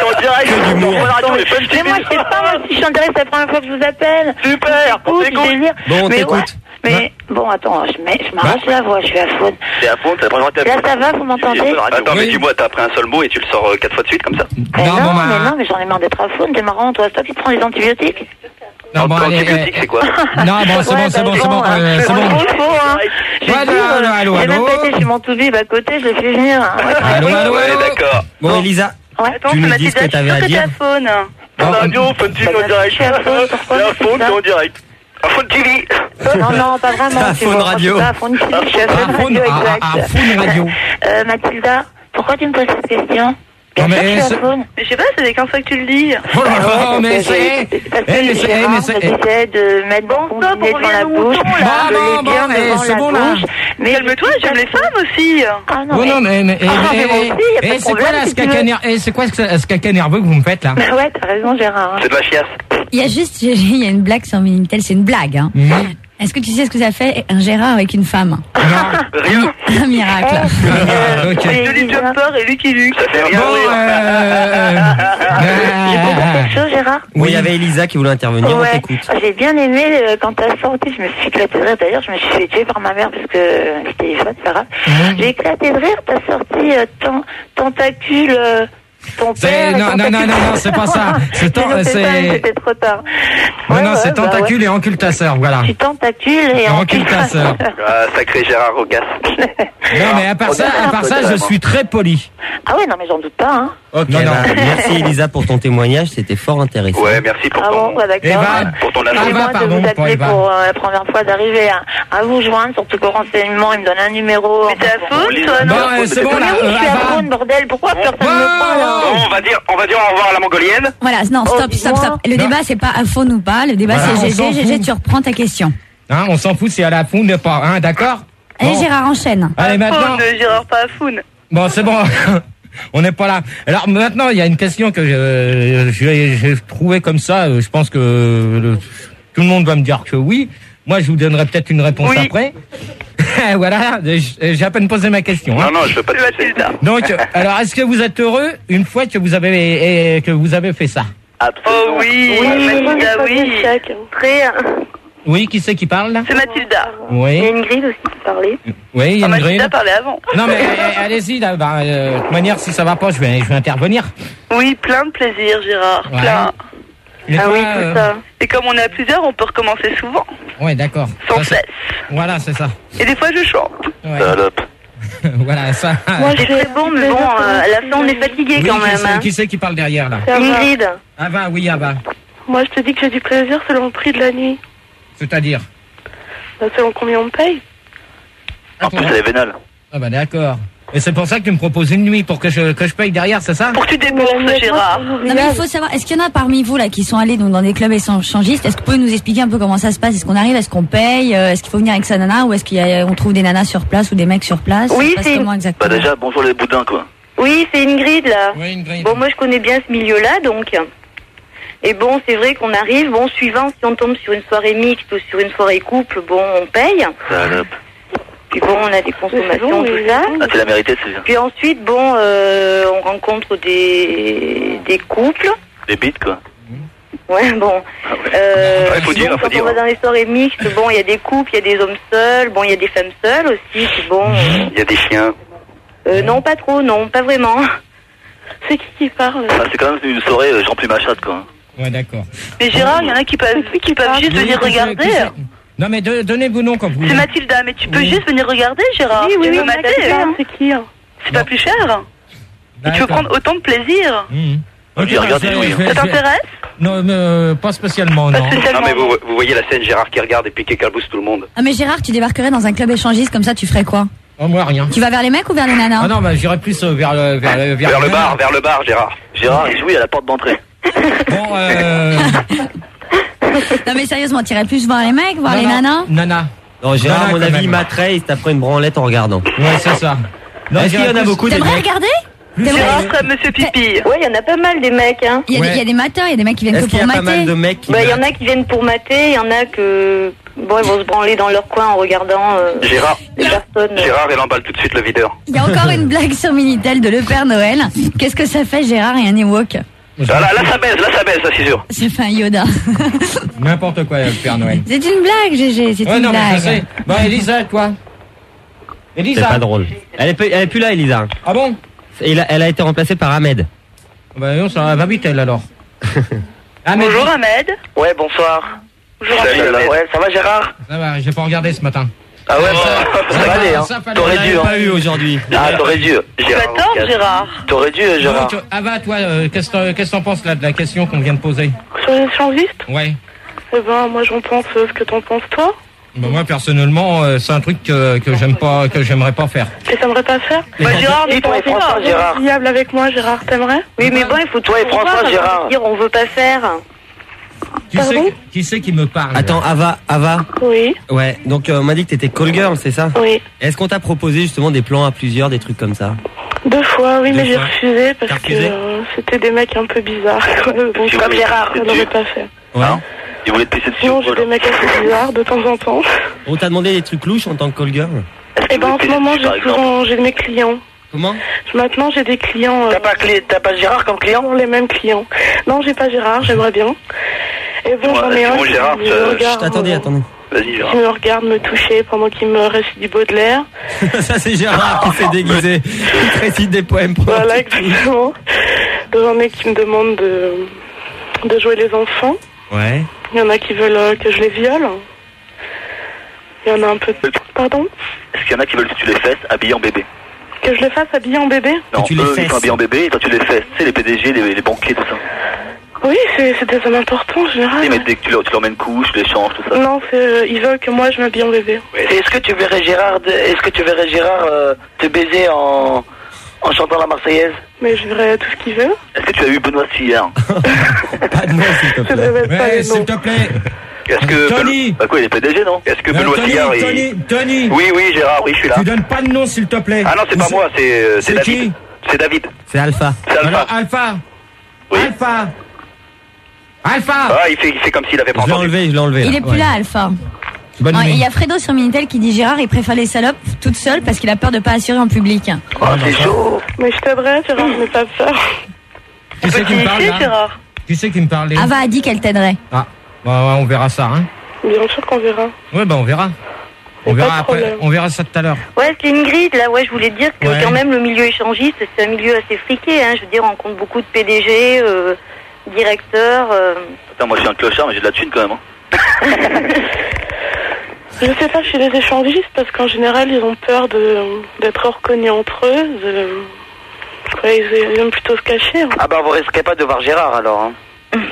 En direct, que d'humour. Mais moi, je sais pas, moi, si je suis en direct, c'est la première fois que je vous appelle. Super, on t'écoute. Bon, on t'écoute. Mais bon, attends, je m'arrache la voix, je suis à faune. T'es à fond, t'as pas le droit de Là, ça va, vous m'entendez? Attends, mais dis-moi, t'as appris un seul mot et tu le sors 4 fois de suite comme ça? Non, mais j'en ai marre d'être à faune, t'es marrant, toi. C'est toi qui te prends des antibiotiques? Non, bon, antibiotiques, c'est quoi? Non, bon, c'est bon. C'est bon. J'ai même pas été chez mon toubib à côté, je l'ai fait venir. Allô. Ouais, d'accord. Bon, Elisa, Ouais. tu nous dis ce que t'avais à dire. Radio, Fun TV en direct. Je suis à faune, pourquoi? La faune, en direct. À Fun TV. Non, pas vraiment. À Faune Radio. À Faune TV, je suis à Faune Radio, exact. À Faune Radio. Mathilda, pourquoi tu me poses cette question? Non, mais je suis à Faune. Mais je sais pas, c'est des 15 fois que tu le dis. Oh là là, mais c'est. J'essaie de mettre mon combiné devant la bouche, de les bien devant la bouche. Mais calme-toi, j'aime les femmes aussi. Ah Oh non, mais. c'est quoi là, c'est quoi ce caca nerveux que vous me faites là? Bah ouais, t'as raison, Gérard. C'est de la chiasse. Il y a une blague sur Minitel, c'est une blague, hein. Est-ce que tu sais ce que ça fait un Gérard avec une femme? Non, rien. Un miracle. Ok. Julie Jumper et Lucky Luke. Ça fait rien. J'ai compris quelque chose, Gérard? Oui, il y avait Elisa qui voulait intervenir, on t'écoute. J'ai bien aimé quand t'as sorti, je me suis éclaté de rire. D'ailleurs, je me suis fait tuer par ma mère parce que le téléphone, c'est pas grave. J'ai éclaté de rire, t'as sorti tentacule. Ton père non, c'est pas ça. C'était trop tard. Non, c'est tentacule et encultasseur, voilà. Je suis tentacule et encultasseur. Sacré Gérard Rogas. Non, mais à part ça, je suis très poli. Ah ouais, non, mais j'en doute pas, hein. Ok, merci Elisa pour ton témoignage, c'était fort intéressant. Ouais, merci pour ton... pour ton annonce. Moi, de vous appeler pour la première fois d'arriver à vous joindre, surtout qu'au renseignement, il me donne un numéro. Mais t'es à faune, toi, non? Bon, c'est bon, là. Oui, je suis à faune, bordel. Pourquoi personne ne me prend, là? On va dire au revoir à la mongolienne. Voilà, non, stop. Le débat, c'est pas à faune ou pas. Le débat, c'est GG, tu reprends ta question. Hein, on s'en fout si elle a faune ou pas, hein, d'accord? Allez, Gérard, enchaîne. Allez, maintenant. Gérard, pas à faune. Bon, c'est bon. On n'est pas là. Alors maintenant, il y a une question que j'ai trouvée comme ça. Je pense que tout le monde va me dire que oui. Moi, je vous donnerai peut-être une réponse après. Voilà, j'ai à peine posé ma question. Hein. Non, je veux pas te laisser. Donc, alors, est-ce que vous êtes heureux une fois que vous avez fait ça? Oh oui, Mathilda, oui. Très. Oui, qui c'est qui parle là? C'est Mathilda. Oui. Il y a Ingrid aussi qui parlait. Oui, il y a Ingrid. Mathilda parlait avant. Non mais allez-y, de toute manière, si ça va pas, je vais intervenir. Oui, plein de plaisir, Gérard, plein. Oui, tout ça. Et comme on est à plusieurs, on peut recommencer souvent. Ouais, d'accord. Sans cesse. Voilà, c'est ça. Et des fois, je chante. Ouais. Salope. Voilà, ça. Moi, c'est très bon, mais bon, à la fin, on est fatigué quand même. Qui c'est qui parle derrière là? Ingrid. Ava, oui, Ava. Moi, je te dis que j'ai du plaisir selon le prix de la nuit. C'est-à-dire? Selon combien on me paye. En plus, elle est vénale. Ah bah d'accord. Et c'est pour ça que tu me proposes une nuit pour que je paye derrière, c'est ça? Pour que tu débourses, Gérard. Non mais il faut savoir, est-ce qu'il y en a parmi vous là qui sont allés donc dans des clubs échangistes? Est-ce que vous pouvez nous expliquer un peu comment ça se passe? Est-ce qu'on arrive? Est-ce qu'on paye? Est-ce qu'il faut venir avec sa nana ou est-ce qu'on trouve des nanas sur place ou des mecs sur place? Oui, c'est comment exactement? Bah déjà, bonjour les boudins quoi. Oui, c'est Ingrid là. Oui, Ingrid. Bon, moi je connais bien ce milieu-là, donc Et bon, c'est vrai qu'on arrive, bon, suivant si on tombe sur une soirée mixte ou sur une soirée couple, bon, on paye. Puis bon, on a des consommations, tout ça. Ah, c'est la vérité, c'est bien. Puis ensuite, bon, on rencontre des couples. Des bites, quoi. Ouais, bon. Faut dire. Quand on va dans les soirées mixtes, bon, il y a des couples, il y a des hommes seuls, bon, il y a des femmes seules aussi, puis bon. Il y a des chiens. Non, pas trop, non, pas vraiment. C'est qui parle? Ah, c'est quand même une soirée Jean Plumachat, quoi. Ouais, d'accord. Mais Gérard, il y en a qui peuvent juste venir regarder. Non, mais donnez vos noms quand vous. C'est Mathilda, mais tu peux juste venir regarder, Gérard. Oui, Mathilda. C'est qui? C'est pas plus cher. Et tu veux prendre autant de plaisir. Ok, ça t'intéresse? Non, pas spécialement, non. Non, mais vous voyez la scène, Gérard qui regarde et puis qui calbousse tout le monde. Ah, mais Gérard, tu débarquerais dans un club échangiste comme ça, tu ferais quoi? Oh, moi, rien. Tu vas vers les mecs ou vers les nanas? Ah non, bah, j'irais plus vers le bar, Gérard. Gérard, il jouit à la porte d'entrée. Bon, Non, mais sérieusement, t'irais plus voir les mecs, voir les nanas? Nana. Non, Gérard, à mon avis, il m'attrape, il se taperait une branlette en regardant. Ouais, c'est ça. Est-ce qu'il y en a beaucoup des T'aimerais mecs? regarder? Gérard comme Monsieur Pipi. Ouais, il y en a pas mal des mecs, hein. Il y a des mateurs, il y a des mecs qui viennent Est-ce que qu'il y pour a pas mal mater. de mecs qui Bah, il y en a qui viennent pour mater, il y en a que, bon, ils vont se branler dans leur coin en regardant, Gérard, les personnes. Gérard, il emballe tout de suite le videur. Il y a encore une blague sur Minitel de Le Père Noël. Qu'est-ce que ça fait, Gérard et un Ewok? Là, ça baisse, ça, c'est sûr. Ça fait un Yoda. N'importe quoi, le Père Noël. C'est une blague, GG, c'est Ouais, une non, mais je blague. sais. Bon, Elisa, toi. C'est Elisa. pas drôle. Elle est plus là, Elisa. Ah bon? Elle a été remplacée par Ahmed. Bah non, ça va vite, elle, alors. Bonjour Ahmed. Ouais, bonsoir. Bonjour Salut, Ahmed. ouais, ça va, Gérard? Ça va, j'ai pas regardé ce matin. Ah ouais, ça va aller, hein. T'aurais dû, pas eu aujourd'hui. Ah, t'aurais dû, Tu as tort, Gérard. T'aurais dû, Gérard. Ava, toi, qu'est-ce que t'en penses là de la question qu'on vient de poser? Sur les échangistes? Ouais. Eh ben, moi, j'en pense ce que t'en penses, toi. Bah moi personnellement, c'est un truc que j'aime pas, que j'aimerais pas faire. Et t'aimerais pas faire? Bah Gérard, Et toi et François, Gérard? Fiable avec moi, Gérard, t'aimerais? Oui, mais bon, il faut Toi et François, Gérard. dire on veut pas faire. Qui c'est qui me parle? Attends, Ava. Oui. Ouais, donc on m'a dit que t'étais call girl, c'est ça? Oui. Est-ce qu'on t'a proposé justement des plans à plusieurs, des trucs comme ça? 2 fois, oui, mais j'ai fois. refusé parce T'as que refusé c'était des mecs un peu bizarres. Donc, Comme Gérard, je l'aurais pas fait. Ouais. Il voulait te pisser dessus. Sinon, j'ai des mecs assez bizarres de temps en temps. On t'a demandé des trucs louches en tant que call girl? Et ben, en ce moment, j'ai mes clients. Comment? Maintenant, j'ai des clients. T'as pas Gérard comme client? Les mêmes clients. Non, j'ai pas Gérard, j'aimerais bien. Et bon, j'en ai un qui Gérard, me regarde, Attendez. Vas-y, Gérard. qui me regarde me toucher pendant qu'il me récite du Baudelaire. Ça, c'est Gérard qui s'est déguisé. Il récite des poèmes pour Voilà, exactement. J'en ai qui me demandent de jouer les enfants. Ouais. Il y en a qui veulent que je les viole. Il y en a un peu... Pardon? Est-ce qu'il y en a qui veulent que tu les fesses habillés en bébé? Que je les fasse habiller en bébé? Non, tu les eux, fesses. ils sont habillés en bébé et toi tu les fesses. Tu sais, les PDG, les banquiers, tout ça. Oui, c'est des hommes importants en général. Oui, mais dès que tu leur mets une couche, tu les changes, tout ça. Non, ils veulent que moi je m'habille en bébé. Est-ce que tu verrais Gérard, te baiser en chantant la Marseillaise? Mais je verrai tout ce qu'il veut. Est-ce que tu as eu Benoît hier? Pas de moi, s'il te Je plaît. répète pas Ouais, les s'il noms. te plaît. Est-ce que Tony. Bah quoi, il est PDG, non? Est-ce que Benoît Sillard, Tony. Oui, Gérard, oui, je suis là. Tu donnes pas de nom, s'il te plaît. Ah non, c'est pas moi, c'est c'est David. qui? C'est David. C'est Alpha. C'est Alpha. Alors, Alpha. Oui. Alpha. Ah, il fait comme s'il avait pas Je l'ai entendu. enlevé. Il là. est plus Ouais. là, Alpha. Bonne Il nuit. y a Fredo sur Minitel qui dit Gérard, il préfère les salopes toute seule parce qu'il a peur de pas assurer en public. Oh, c'est chaud. Mais je t'aiderai, Gérard, je n'ai pas peur. Qui c'est qui me parle Petit là? Gérard. Qui c'est qui me parlait? Ava a dit qu'elle t'aiderait. Ah, bah, on verra ça, hein. Bien sûr qu'on verra. Ouais, bah on verra. On Y a verra pas de après. problème. On verra ça tout à l'heure. Ouais, c'est Ingrid, là, ouais, je voulais dire que Ouais. quand même le milieu échangiste, c'est un milieu assez friqué, hein. Je veux dire, on rencontre beaucoup de PDG, directeurs. Attends, moi je suis un clochard, mais j'ai de la thune quand même. Hein. Je sais pas chez les échangistes parce qu'en général ils ont peur d'être reconnus entre eux. Ils aiment plutôt se cacher. Hein. Ah bah vous risquez pas de voir Gérard alors. Hein.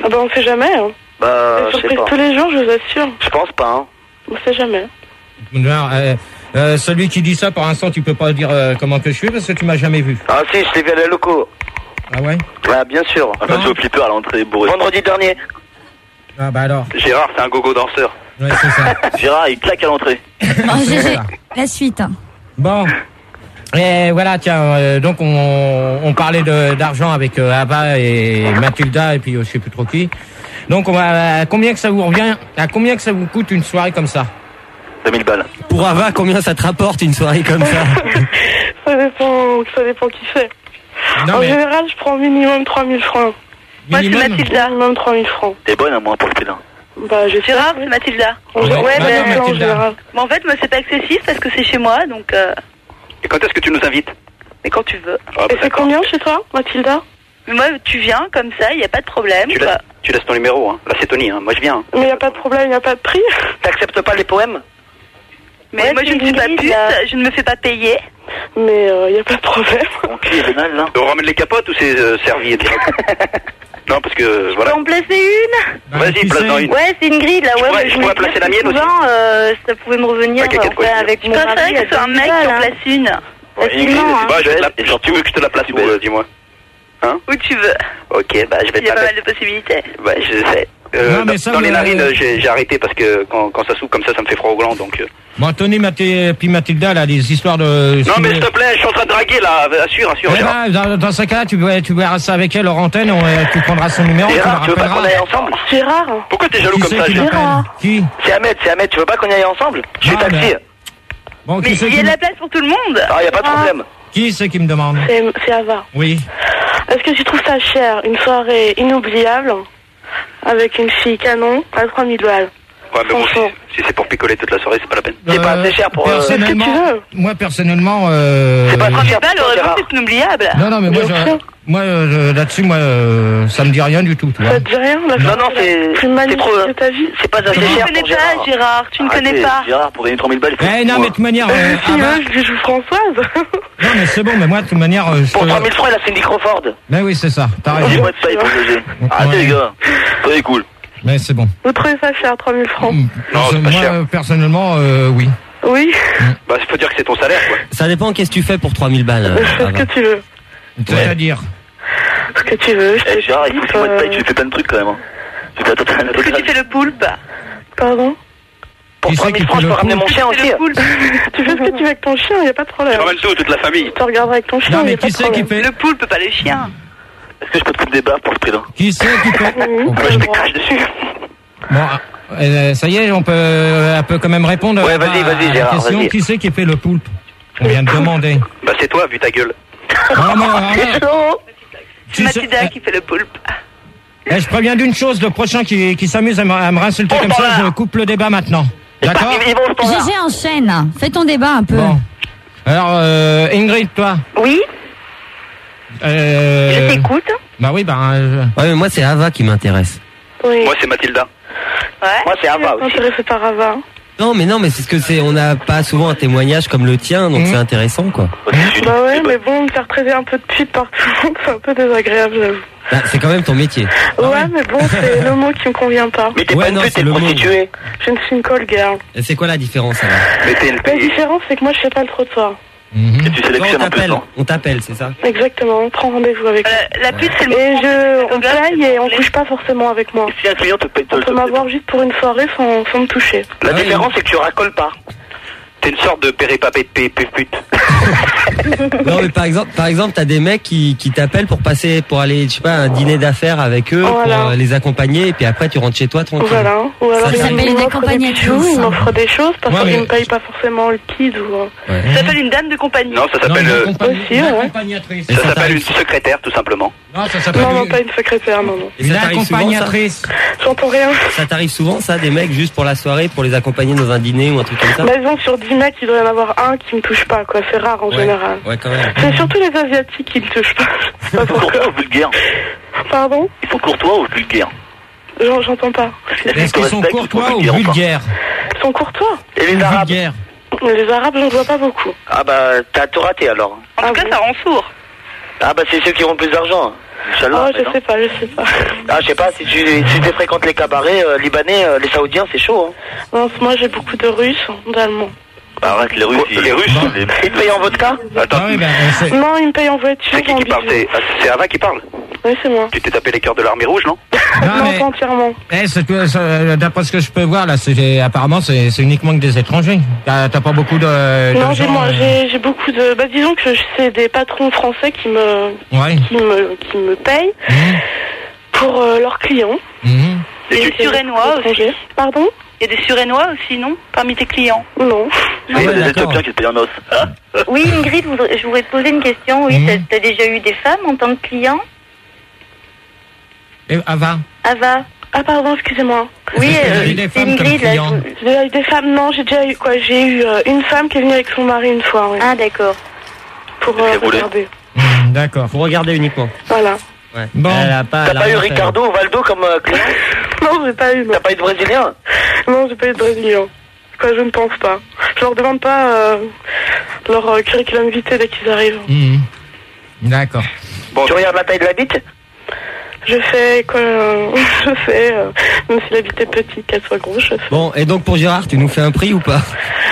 Ah bah on sait jamais. Hein. Bah Des je sais surprises pas. tous les jours, je vous assure. Je pense pas. Hein. On sait jamais. Celui qui dit ça, pour l'instant, tu peux pas dire comment que je suis parce que tu m'as jamais vu. Ah si, je t'ai vu à la loco. Ah ouais? Ouais, bien sûr. Quand Enfin, au flipper à l'entrée bourré. Vendredi dernier. Ah bah alors. Gérard, c'est un gogo danseur. Ouais, c'est ça. Gérard, il claque à l'entrée. Bon, GG, la suite. Bon. Et voilà, tiens, donc on parlait d'argent avec Ava et Mathilda et puis je sais plus trop qui. Donc, combien que ça vous revient? À combien que ça vous coûte une soirée comme ça? 2000 balles. Pour Ava, combien ça te rapporte une soirée comme ça? Ça dépend qui c'est. En général, je prends minimum 3000 francs. Moi, c'est Mathilda. Minimum 3000 francs. T'es bonne à moi pour le prix là. Bah, Gérard, c'est Mathilda. Mathilda. Mais en fait, moi, c'est pas excessif parce que c'est chez moi, donc... Et quand est-ce que tu nous invites? Mais quand tu veux. Ah, et c'est combien chez toi, Mathilda? Moi, tu viens comme ça, il n'y a pas de problème. Tu laisses ton numéro, hein. Là, c'est Tony, hein. Moi, je viens. Hein. Mais il n'y a pas de problème, il n'y a pas de prix. T'acceptes pas les poèmes? Mais moi, je ne suis pas puce, je ne me fais pas payer. Mais il n'y a pas de problème. Ok, c'est mal, là. On ramène les capotes ou c'est servi direct? Non, parce que, voilà. Tu peux en placer une? Vas-y, place-en une. Ouais, c'est une grille, là. Je pourrais placer la mienne aussi. Ça pouvait me revenir avec mon mari. Je préférais que ce soit un mec qui en place une. Tu veux que je te la place où, dis-moi? Hein? Où tu veux. Ok, bah je vais te la mettre. Il y a pas mal de possibilités. Ouais, je sais. Non, mais ça, dans les narines, j'ai arrêté parce que quand ça s'ouvre comme ça me fait froid au gland, donc... Bon, Tony, puis Mathilda, là, des histoires de... Non, mais s'il te plaît, je suis en train de draguer, là. Assure. Dans ce cas-là, tu verras ça avec elle hors antenne, tu prendras son numéro, Gérard, tu veux pas qu'on aille ensemble? Gérard. Pourquoi t'es jaloux comme ça, Gérard? Qui? C'est Ahmed, tu veux pas qu'on y aille ensemble? Je suis taxi. Bon, mais il y a de la place pour tout le monde. Ah, y a pas de problème. Qui c'est qui me demande? C'est Ava. Oui. Est-ce que tu trouves ça cher, une soirée inoubliable, avec une fille canon, à 3000 balles? Ouais, mais bon, si c'est pour picoler toute la soirée, c'est pas la peine. C'est pas assez cher pour... Personnellement, moi, personnellement... C'est pas très cher pour heureusement, c'est inoubliable. Non, mais moi, là-dessus, ça me dit rien du tout, tu vois. Ça te dit rien? Non, c'est trop... C'est pas assez cher pour Gérard. Tu ne connais pas, Gérard, tu ne connais pas. Gérard, pour gagner 3000 balles, non, mais de toute manière... je joue Françoise. Non, mais c'est bon, mais moi, de toute manière... Pour 3000 francs, il a Cindy Crawford. Ben oui, c'est ça, t'as raison. Dis-moi de ça, il faut loger. Arrêtez, les gars. C'est cool. Mais c'est bon. Vous trouvez ça cher, 3000 francs? Non, c'est pas cher. Moi, personnellement, oui. Oui. Bah, il faut dire que c'est ton salaire, quoi. Ça dépend, qu'est-ce que tu fais pour 3000 balles? Ce que tu veux. C'est-à-dire? Ce que tu veux. Gérard, il faut que tu me payes, tu fais plein de trucs, quand même. Est-ce que tu fais le poulpe? Pardon? Pour 3000 francs, je peux ramener mon chien aussi. Tu fais ce que tu veux avec ton chien, il n'y a pas de problème. Je ramène tout, toute la famille. Tu regarderas avec ton chien, non, mais y a pas de problème. Qui fait le poulpe, pas le chien? Est-ce que je peux te foutre des baffes pour ce prix-là? Qui c'est qui fait? Je te crache dessus. Bon, ça y est, on peut quand même répondre ouais, vas-y, Gérard, question. vas-y. Qui c'est qui fait le poulpe? On vient de demander. Bah, c'est toi, vu ta gueule. C'est Mathilda qui fait le poulpe. Je préviens d'une chose, le prochain qui s'amuse à me insulter comme ça, je coupe le débat maintenant. D'accord? GG enchaîne. Fais ton débat un peu. Bon. Alors, Ingrid, toi? Oui. Je t'écoute. Bah oui, Ouais, mais moi, c'est Ava qui m'intéresse. Oui. Moi, c'est Mathilda. Ouais. Moi, c'est Ava aussi. Intéressé par Ava. Non, mais c'est ce que c'est. On n'a pas souvent un témoignage comme le tien, donc c'est intéressant, quoi. Bah ouais, mais bon, me faire traiter un peu de pute par tout le monde, c'est un peu désagréable, j'avoue. Bah, c'est quand même ton métier. Ouais, mais bon, c'est le mot qui me convient pas. Mais t'es pas une pute, t'es prostituée. Je ne suis une call girl. Et c'est quoi la différence, alors? La différence, c'est que moi, je fais pas le trottoir. Et tu sélectionnes un peu. On t'appelle, c'est ça? Exactement, on prend rendez-vous avec moi. La pute, c'est le Et on paye et on couche pas forcément avec moi. Si un client te paye, on peut m'avoir juste pour une soirée sans me toucher. La différence, c'est que tu racoles pas. T'es une sorte de péripapé pute. Non, mais par exemple, t'as des mecs qui t'appellent pour aller, je sais pas, un dîner d'affaires avec eux, pour les accompagner, et puis après tu rentres chez toi tranquille. Voilà. Ou alors ça s'appelle une accompagnatrice. Il m'offre des choses parce qu'il me paye pas forcément le kid ou. Ça s'appelle une dame de compagnie. Non, ça s'appelle aussi, accompagnatrice. Ça s'appelle une secrétaire, tout simplement. Non, ça s'appelle non, pas une secrétaire, non. Une accompagnatrice. J'entends rien. Ça t'arrive souvent, ça, des mecs juste pour la soirée, pour les accompagner dans un dîner ou un truc comme ça? Bah, disons sur 10 mecs, il doit y en avoir un qui me touche pas, quoi. C'est rare en général. Ouais, quand même. C'est surtout les Asiatiques qui me touchent pas. Il faut courtois ou vulgaire? Pardon? Il faut courtois ou vulgaire? J'entends pas. Est-ce qu'ils sont courtois ou vulgaires? Ils sont courtois. Et les Arabes? Les Arabes, j'en vois pas beaucoup. Ah bah, t'as tout raté alors. En tout cas, ça rend sourd. Ah bah, c'est ceux qui ont plus d'argent. Oh, je sais pas. Ah, je sais pas, si tu fréquentes les cabarets libanais, les saoudiens, c'est chaud, hein. Non, moi j'ai beaucoup de Russes, d'Allemands. Arrête, les Russes, ils te payent en vodka? Attends. Non, ils me payent en voiture. C'est qui parle? C'est Ava qui parle? Oui, c'est moi. Tu t'es tapé les cœurs de l'armée rouge, non? Non, pas entièrement. D'après ce que je peux voir, là, apparemment, c'est uniquement que des étrangers. T'as pas beaucoup de non, gens, j'ai beaucoup de... Bah, disons que c'est des patrons français qui me payent pour leurs clients. Il y a des Surénois aussi. Pardon? Il y a des Surénois aussi, non? Parmi tes clients? Non. Il y a des Éthiopiens qui te payent en os. Hein? Oui, Ingrid, je voudrais te poser une question. Oui, t'as déjà eu des femmes en tant que client? Ava. Ah pardon, excusez-moi. Oui, Ingrid, j'ai déjà eu des femmes. Non, j'ai déjà eu quoi? J'ai eu une femme qui est venue avec son mari une fois. Oui. Ah d'accord. Pour regarder. D'accord. Faut regarder uniquement. Voilà. Ouais. Bon. T'as pas eu Ricardo ou Valdo comme client? Non, j'ai pas eu. T'as pas eu de Brésilien? Non, j'ai pas eu de Brésilien. Quoi, je ne pense pas. Je leur demande pas leur curriculum vitae dès qu'ils arrivent. D'accord. Bon, tu regardes la taille de la bite? Je fais quoi? Je fais, même si la bite est petite, qu'elle soit grosse, je fais. Bon, et donc pour Gérard, tu nous fais un prix ou pas?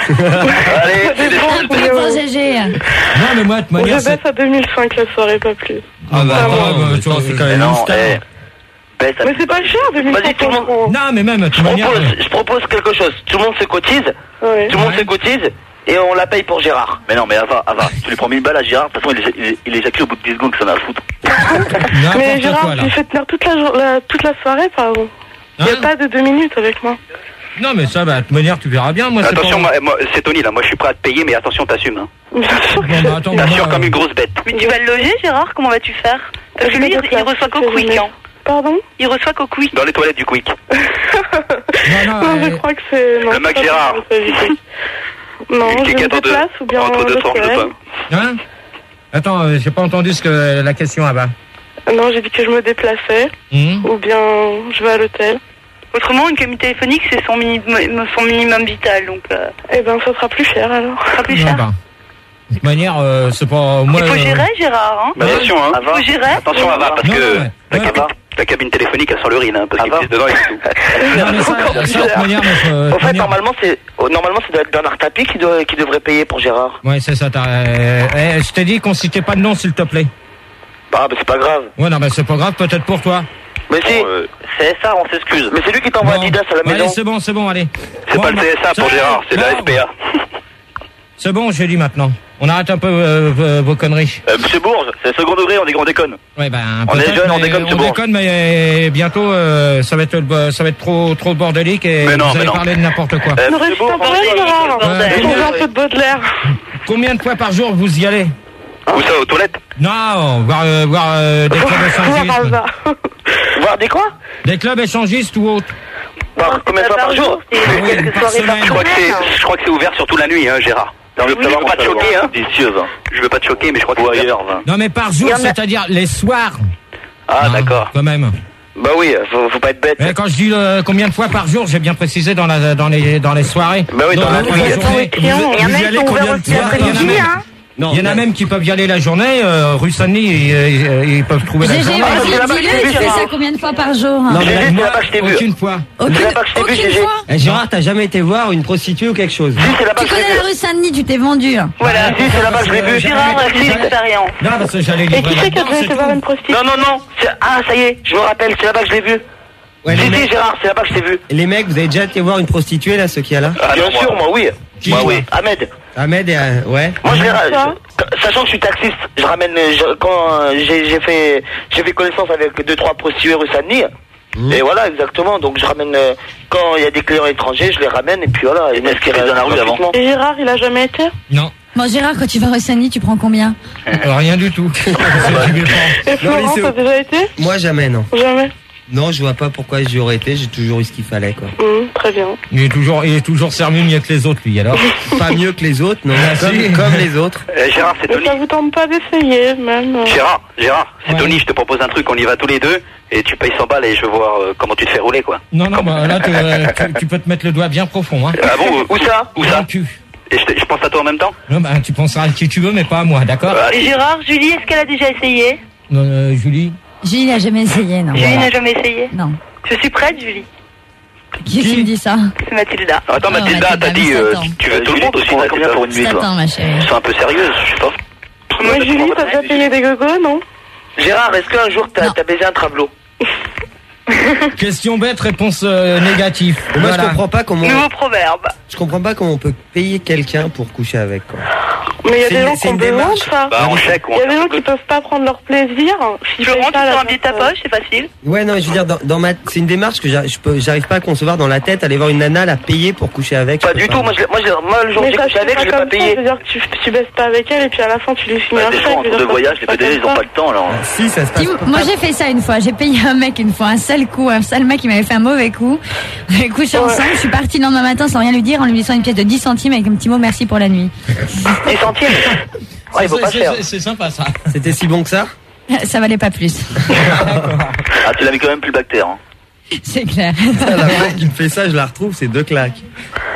Allez, c'est des Un prix pour GG. Non, mais moi, de Bon, manière. je baisse à 2005 la soirée, pas plus. Ah bah attends, toi, c'est quand même une star. Mais c'est pas cher, 2005. Vas-y, tout le monde. Non, mais même, de toute manière. Je propose quelque chose. Tout le monde se cotise. Ouais. Tout le monde se cotise. Et on la paye pour Gérard. Mais non, mais Ava, tu lui prends 1000 balles à Gérard. De toute façon, il éjacule au bout de 10 secondes que ça n'a à foutre. Mais Gérard, tu fais tenir toute la soirée, pardon. Il n'y a pas de 2 minutes avec moi. Non, mais ça, bah, de toute manière, tu verras bien. Moi, attention, moi, c'est Tony, là. Moi, je suis prêt à te payer, mais attention, t'assumes. Hein. Bien sûr. Bon, bah, attends, t'assures comme une grosse bête. Mais tu vas le loger, Gérard? Comment vas-tu faire? Parce que lui, il reçoit qu'au Quick. Hein. Pardon? Il reçoit qu'au Quick. Dans les toilettes du Quick. Non, je crois que c'est... Le Mac Gérard. Non, je me déplace ou bien entre deux formes de pain. Hein? Attends, j'ai pas entendu la question là-bas. Non, j'ai dit que je me déplaçais, ou bien je vais à l'hôtel. Autrement, une cabine téléphonique, c'est son minimum vital, donc... Eh ben, ça sera plus cher, alors. Ça sera plus cher. Bah, de toute manière, c'est pas... Moi, il faut gérer, Gérard, hein? Bah, attention, hein. Il faut gérer. Attention, Ava, parce que... La cabine téléphonique, elle sent l'urine, hein, parce qu'il glisse dedans et tout. Non, mais ça, de toute manière... En fait, normalement, ça doit être Bernard Tapie qui devrait payer pour Gérard. Ouais, c'est ça, je t'ai dit qu'on citait pas de nom, s'il te plaît. Bah, c'est pas grave. Ouais, non, mais c'est pas grave, peut-être pour toi. Mais si, CSA, on s'excuse. Mais c'est lui qui t'envoie Adidas à la maison. Allez, c'est bon, allez. C'est pas le CSA pour Gérard, c'est la SPA. C'est bon, j'ai dit maintenant. On arrête un peu vos conneries. Monsieur Bourges, c'est second degré, on déconne. Ouais, ben, on est jeune, on déconne, on déconne, mais bientôt, ça va être trop bordélique et vous allez parler de n'importe quoi. Ne reste pas parler, Gérard. Un peu de Baudelaire. Combien de fois par jour vous y allez? Où ça, aux toilettes? Non, voir des clubs échangistes. Voir des quoi? Des clubs échangistes ou autres. Combien de fois par jour? Je crois que c'est ouvert surtout la nuit, hein, Gérard. Non, je veux pas te choquer, hein. Je veux pas te choquer, mais je crois que c'est ailleurs. Non, mais par jour, c'est-à-dire les soirs. Ah, d'accord. Quand même. Bah oui, faut pas être bête. Mais quand je dis combien de fois par jour, j'ai bien précisé dans les soirées. Bah oui, dans la journée. Il y en a qui sont ouverts aussi l'après-midi, hein. Non, il y en a même qui peuvent y aller la journée, rue Saint-Denis, ils peuvent trouver la journée. Tu fais ça combien de fois par jour? Non, mais c'est là-bas que je t'ai vu. Aucune fois. Aucune fois? Gérard, t'as jamais été voir une prostituée ou quelque chose? Tu connais la rue Saint-Denis, tu t'es vendu. Voilà, c'est là-bas que je l'ai vu. Gérard a fait l'expérience. Non, parce que j'allais livrer. Et qui c'est qui a déjà été voir une prostituée? Non. Ah, ça y est, je me rappelle, c'est là-bas que je l'ai vu. Ouais, si, Gérard, c'est là-bas que je t'ai vu. Les mecs, vous avez déjà été voir une prostituée, là, ceux qui y a là? Bien sûr, moi, oui. Moi, oui. Ahmed, ouais. Moi, sachant que je suis taxiste, je ramène, quand j'ai fait connaissance avec 2-3 prostituées rue Saint-Denis. Et voilà, exactement. Donc, je ramène, quand il y a des clients étrangers, je les ramène, et puis voilà. Et est-ce qu'il reste dans la rue avant? Et Gérard, il a jamais été? Non. Bon, Gérard, quand tu vas rue Saint-Denis, tu prends combien? Rien du tout. Et Florent, t'as déjà été? Moi, jamais, non. Jamais. Non, je vois pas pourquoi j'y aurais été, j'ai toujours eu ce qu'il fallait, quoi. Très bien. Il est toujours servi mieux que les autres, lui, alors. Pas mieux que les autres, non, comme les autres. Gérard, c'est Tony. Ça vous tente pas d'essayer, même? Gérard, c'est Tony, je te propose un truc, on y va tous les deux, et tu payes 100 balles et je veux voir comment tu te fais rouler, quoi. Non, bah là, tu peux te mettre le doigt bien profond, hein. Ah bon, où ça? Et je pense à toi en même temps? Non, bah, tu penseras à qui tu veux, mais pas à moi, d'accord? Et Gérard, Julie, est-ce qu'elle a déjà essayé? Non, Julie? Julie n'a jamais essayé, non. Julie n'a jamais essayé? Non. Je suis prête, Julie. Qui me dit ça? C'est Mathilda. Attends, Mathilda, t'as dit, tu veux tout le monde aussi, combien pour une nuit, toi? Attends, ma chérie. C'est un peu sérieuse, je sais pas. Mais Julie, t'as déjà payé des gogos, non? Gérard, est-ce qu'un jour t'as baisé un travelot? Question bête, réponse négative. Moi, je comprends pas comment. Nouveau proverbe. Je comprends pas comment on peut payer quelqu'un pour coucher avec, quoi. Mais il y a des gens qui ont besoin de ça. Bah, on chèque. Il y a des gens qui peuvent pas prendre leur plaisir. Florent, tu sors un billet de ta poche, c'est facile. Ouais, non, je veux dire, c'est une démarche que j'arrive pas à concevoir dans la tête, aller voir une nana, la payer pour coucher avec. Pas du tout, moi le jour où j'ai couché avec, je l'ai pas payé. C'est-à-dire que tu baisses pas avec elle et puis à la fin tu lui signes un chèque. Des voyages, les PDG, ils ont pas le temps alors. Si, ça se passe. Moi j'ai fait ça une fois, j'ai payé un mec une fois, un sale mec qui m'avait fait un mauvais coup. On avait couché ensemble, je suis partie le lendemain matin sans rien lui dire en lui laissant une pièce de 10 centimes avec un petit mot merci pour la nuit. 10 centimes. Ouais, il vaut pas cher. C'est sympa ça. C'était si bon que ça? Ça valait pas plus. Ah, tu l'as mis quand même plus bactère. Hein. C'est clair. La meuf qui me fait ça, je la retrouve, c'est 2 claques.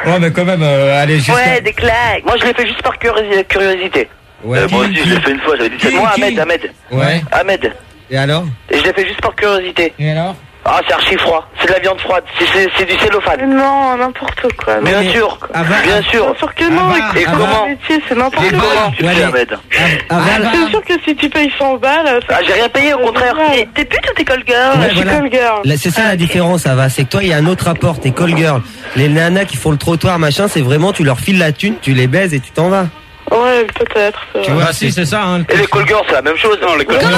Ouais, mais quand même, allez, juste. Ouais, des claques. Moi, je l'ai fait juste par curiosité. Ouais. Moi aussi, je l'ai fait une fois, j'avais 17 mois. Ahmed. Ouais. Ahmed. Et alors? Et je l'ai fait juste par curiosité. Et alors? Ah, c'est archi froid. C'est de la viande froide. C'est du cellophane. Non, n'importe quoi. Bien sûr. Bien sûr. Bien sûr que non. Et comment? C'est n'importe quoi. Comment tu fais, Ahmed? C'est sûr que si tu payes 100 balles... Ah, j'ai rien payé, au contraire. T'es pute ou t'es call girl? Je suis call girl. C'est ça la différence, Ava, c'est que toi, il y a un autre rapport, t'es call girl. Les nanas qui font le trottoir, machin, c'est vraiment, tu leur files la thune, tu les baises et tu t'en vas. Ouais, peut-être. Tu vois, si, c'est ça. Hein, et les call girls, c'est la même chose. Non, les call girls,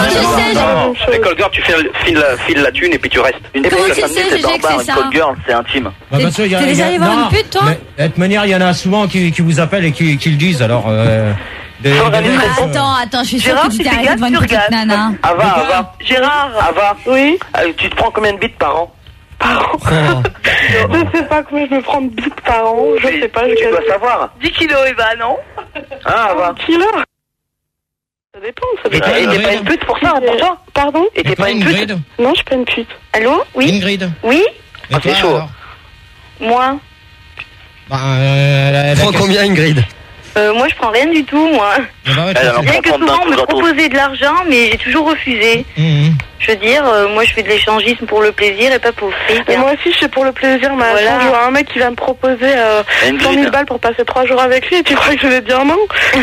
les call girls, tu files la thune et puis tu restes. Une Comment pute, tu ça sais, c'est Gégé, que barbare. c'est Une ça call girl, c'est intime. Bah, parce que T'es déjà allé voir une pute, toi? De toute manière, il y en a souvent qui vous appellent et qui le disent, alors... Attends, je suis sûre que tu t'es arrêté devant une petite nana. Ava. Gérard. Ava. Oui. Tu te prends combien de bits par an? Je sais pas combien je me prends de bits par an. Je sais pas. Tu dois savoir. 10 kilos, Eva, non? Ah, Ava. Kilo. Ça dépend. Et t'es pas une pute pour ça, pour toi? Pardon? Et t'es pas une pute? Non, je suis pas une pute. Allô? Oui? Ingrid. Oui? Ah, c'est chaud. Moi? Prends combien, Ingrid? Moi, je prends rien du tout, moi. Bien que souvent, on me proposait de l'argent, mais j'ai toujours refusé. Je veux dire, moi, je fais de l'échangisme pour le plaisir et pas pour le fric. Et moi aussi, je fais pour le plaisir, mais voilà. Je vois un mec qui va me proposer 100 000 balles pour passer 3 jours avec lui, et tu crois que je vais dire non?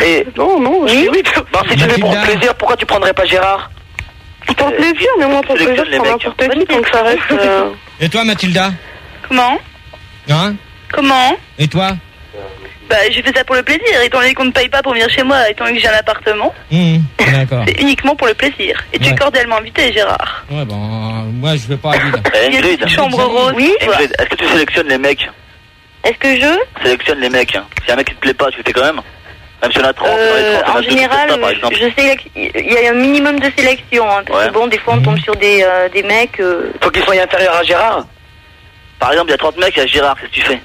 Et non, je dis oui. Bon, si tu fais pour le plaisir, pourquoi tu prendrais pas Gérard? Pour le plaisir, mais moi, pour le plaisir, je prends n'importe qui, donc ça reste... Et toi, Mathilda? Comment? Hein? Comment? Et toi? Bah, j'ai fait ça pour le plaisir, étant donné qu'on ne paye pas pour venir chez moi, étant donné que j'ai un appartement. D'accord. C'est uniquement pour le plaisir. Et tu es cordialement invité, Gérard. Ouais, bon, moi, je vais pas à l'île. Ingrid. Chambre rose. Oui. Ingrid, est-ce que tu sélectionnes les mecs? Est-ce que je sélectionne les mecs? Si un mec qui te plaît pas, tu le fais quand même? Même si on a 30, en général, il y a un minimum de sélection. Hein, parce que bon, des fois, on tombe sur des mecs... Faut qu'ils soient inférieurs à Gérard. Par exemple, il y a 30 mecs, il y a Gérard, qu'est-ce que tu fais?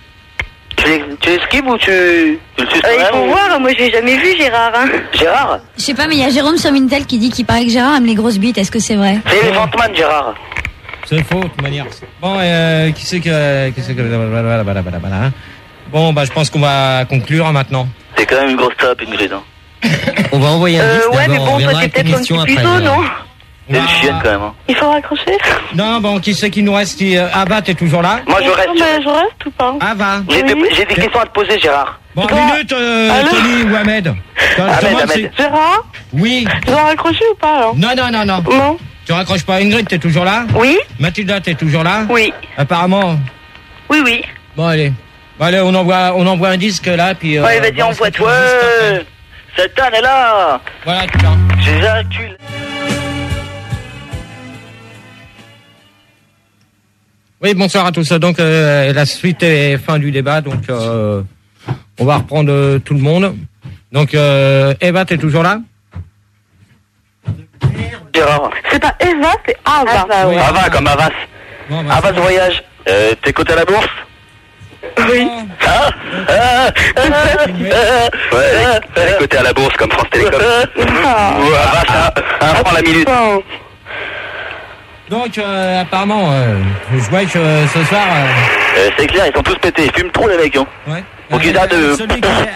Tu esquives ou tu le suces il faut voir, moi je l'ai jamais vu Gérard. Hein. Gérard? Je sais pas, mais il y a Jérôme sur Mintel qui dit qu'il paraît que Gérard aime les grosses bites, est-ce que c'est vrai? C'est Elephant Man, Gérard. C'est faux, de toute manière. Bon, qui c'est que... Bon, bah je pense qu'on va conclure maintenant. C'est quand même une grosse tape, Ingrid. On va envoyer un disque ouais, mais bon, toi t'es peut-être un petit puceau, non? C'est une chienne quand même. Hein. Il faut raccrocher? Non, bon, qui c'est qui nous reste? Ava, t'es toujours là? Moi je reste. Je reste ou pas? Ava. J'ai des questions à te poser, Gérard. Bon, une minute, Tony ou Ahmed. Ahmed. Gérard? Oui. Je dois raccrocher ou pas alors? Non. Non. Tu raccroches pas. Ingrid, t'es toujours là? Oui. Mathilda, t'es toujours là? Oui. Apparemment. Oui. Bon, allez. Bon, allez, on envoie un disque là, puis... ouais, vas-y, envoie-toi. Ouais. Cette année là. Voilà, putain. J'éjacule. Oui, bonsoir à tous. Donc, la suite et fin du débat. Donc, on va reprendre tout le monde. Donc, Eva, t'es toujours là? Gérard. C'est pas Eva, c'est Ava. Oui. Ava, comme Avas. Bon, bah, Avas Voyage. T'es coté à la bourse? Oui. Ouais, elle est cotée à la bourse comme France Télécom. Avas, 1 franc la minute. Donc, apparemment, je vois que ce soir... c'est clair, ils sont tous pétés. Ils fument trop, les mecs. Hein. Ouais. Donc, ils arrêtent de...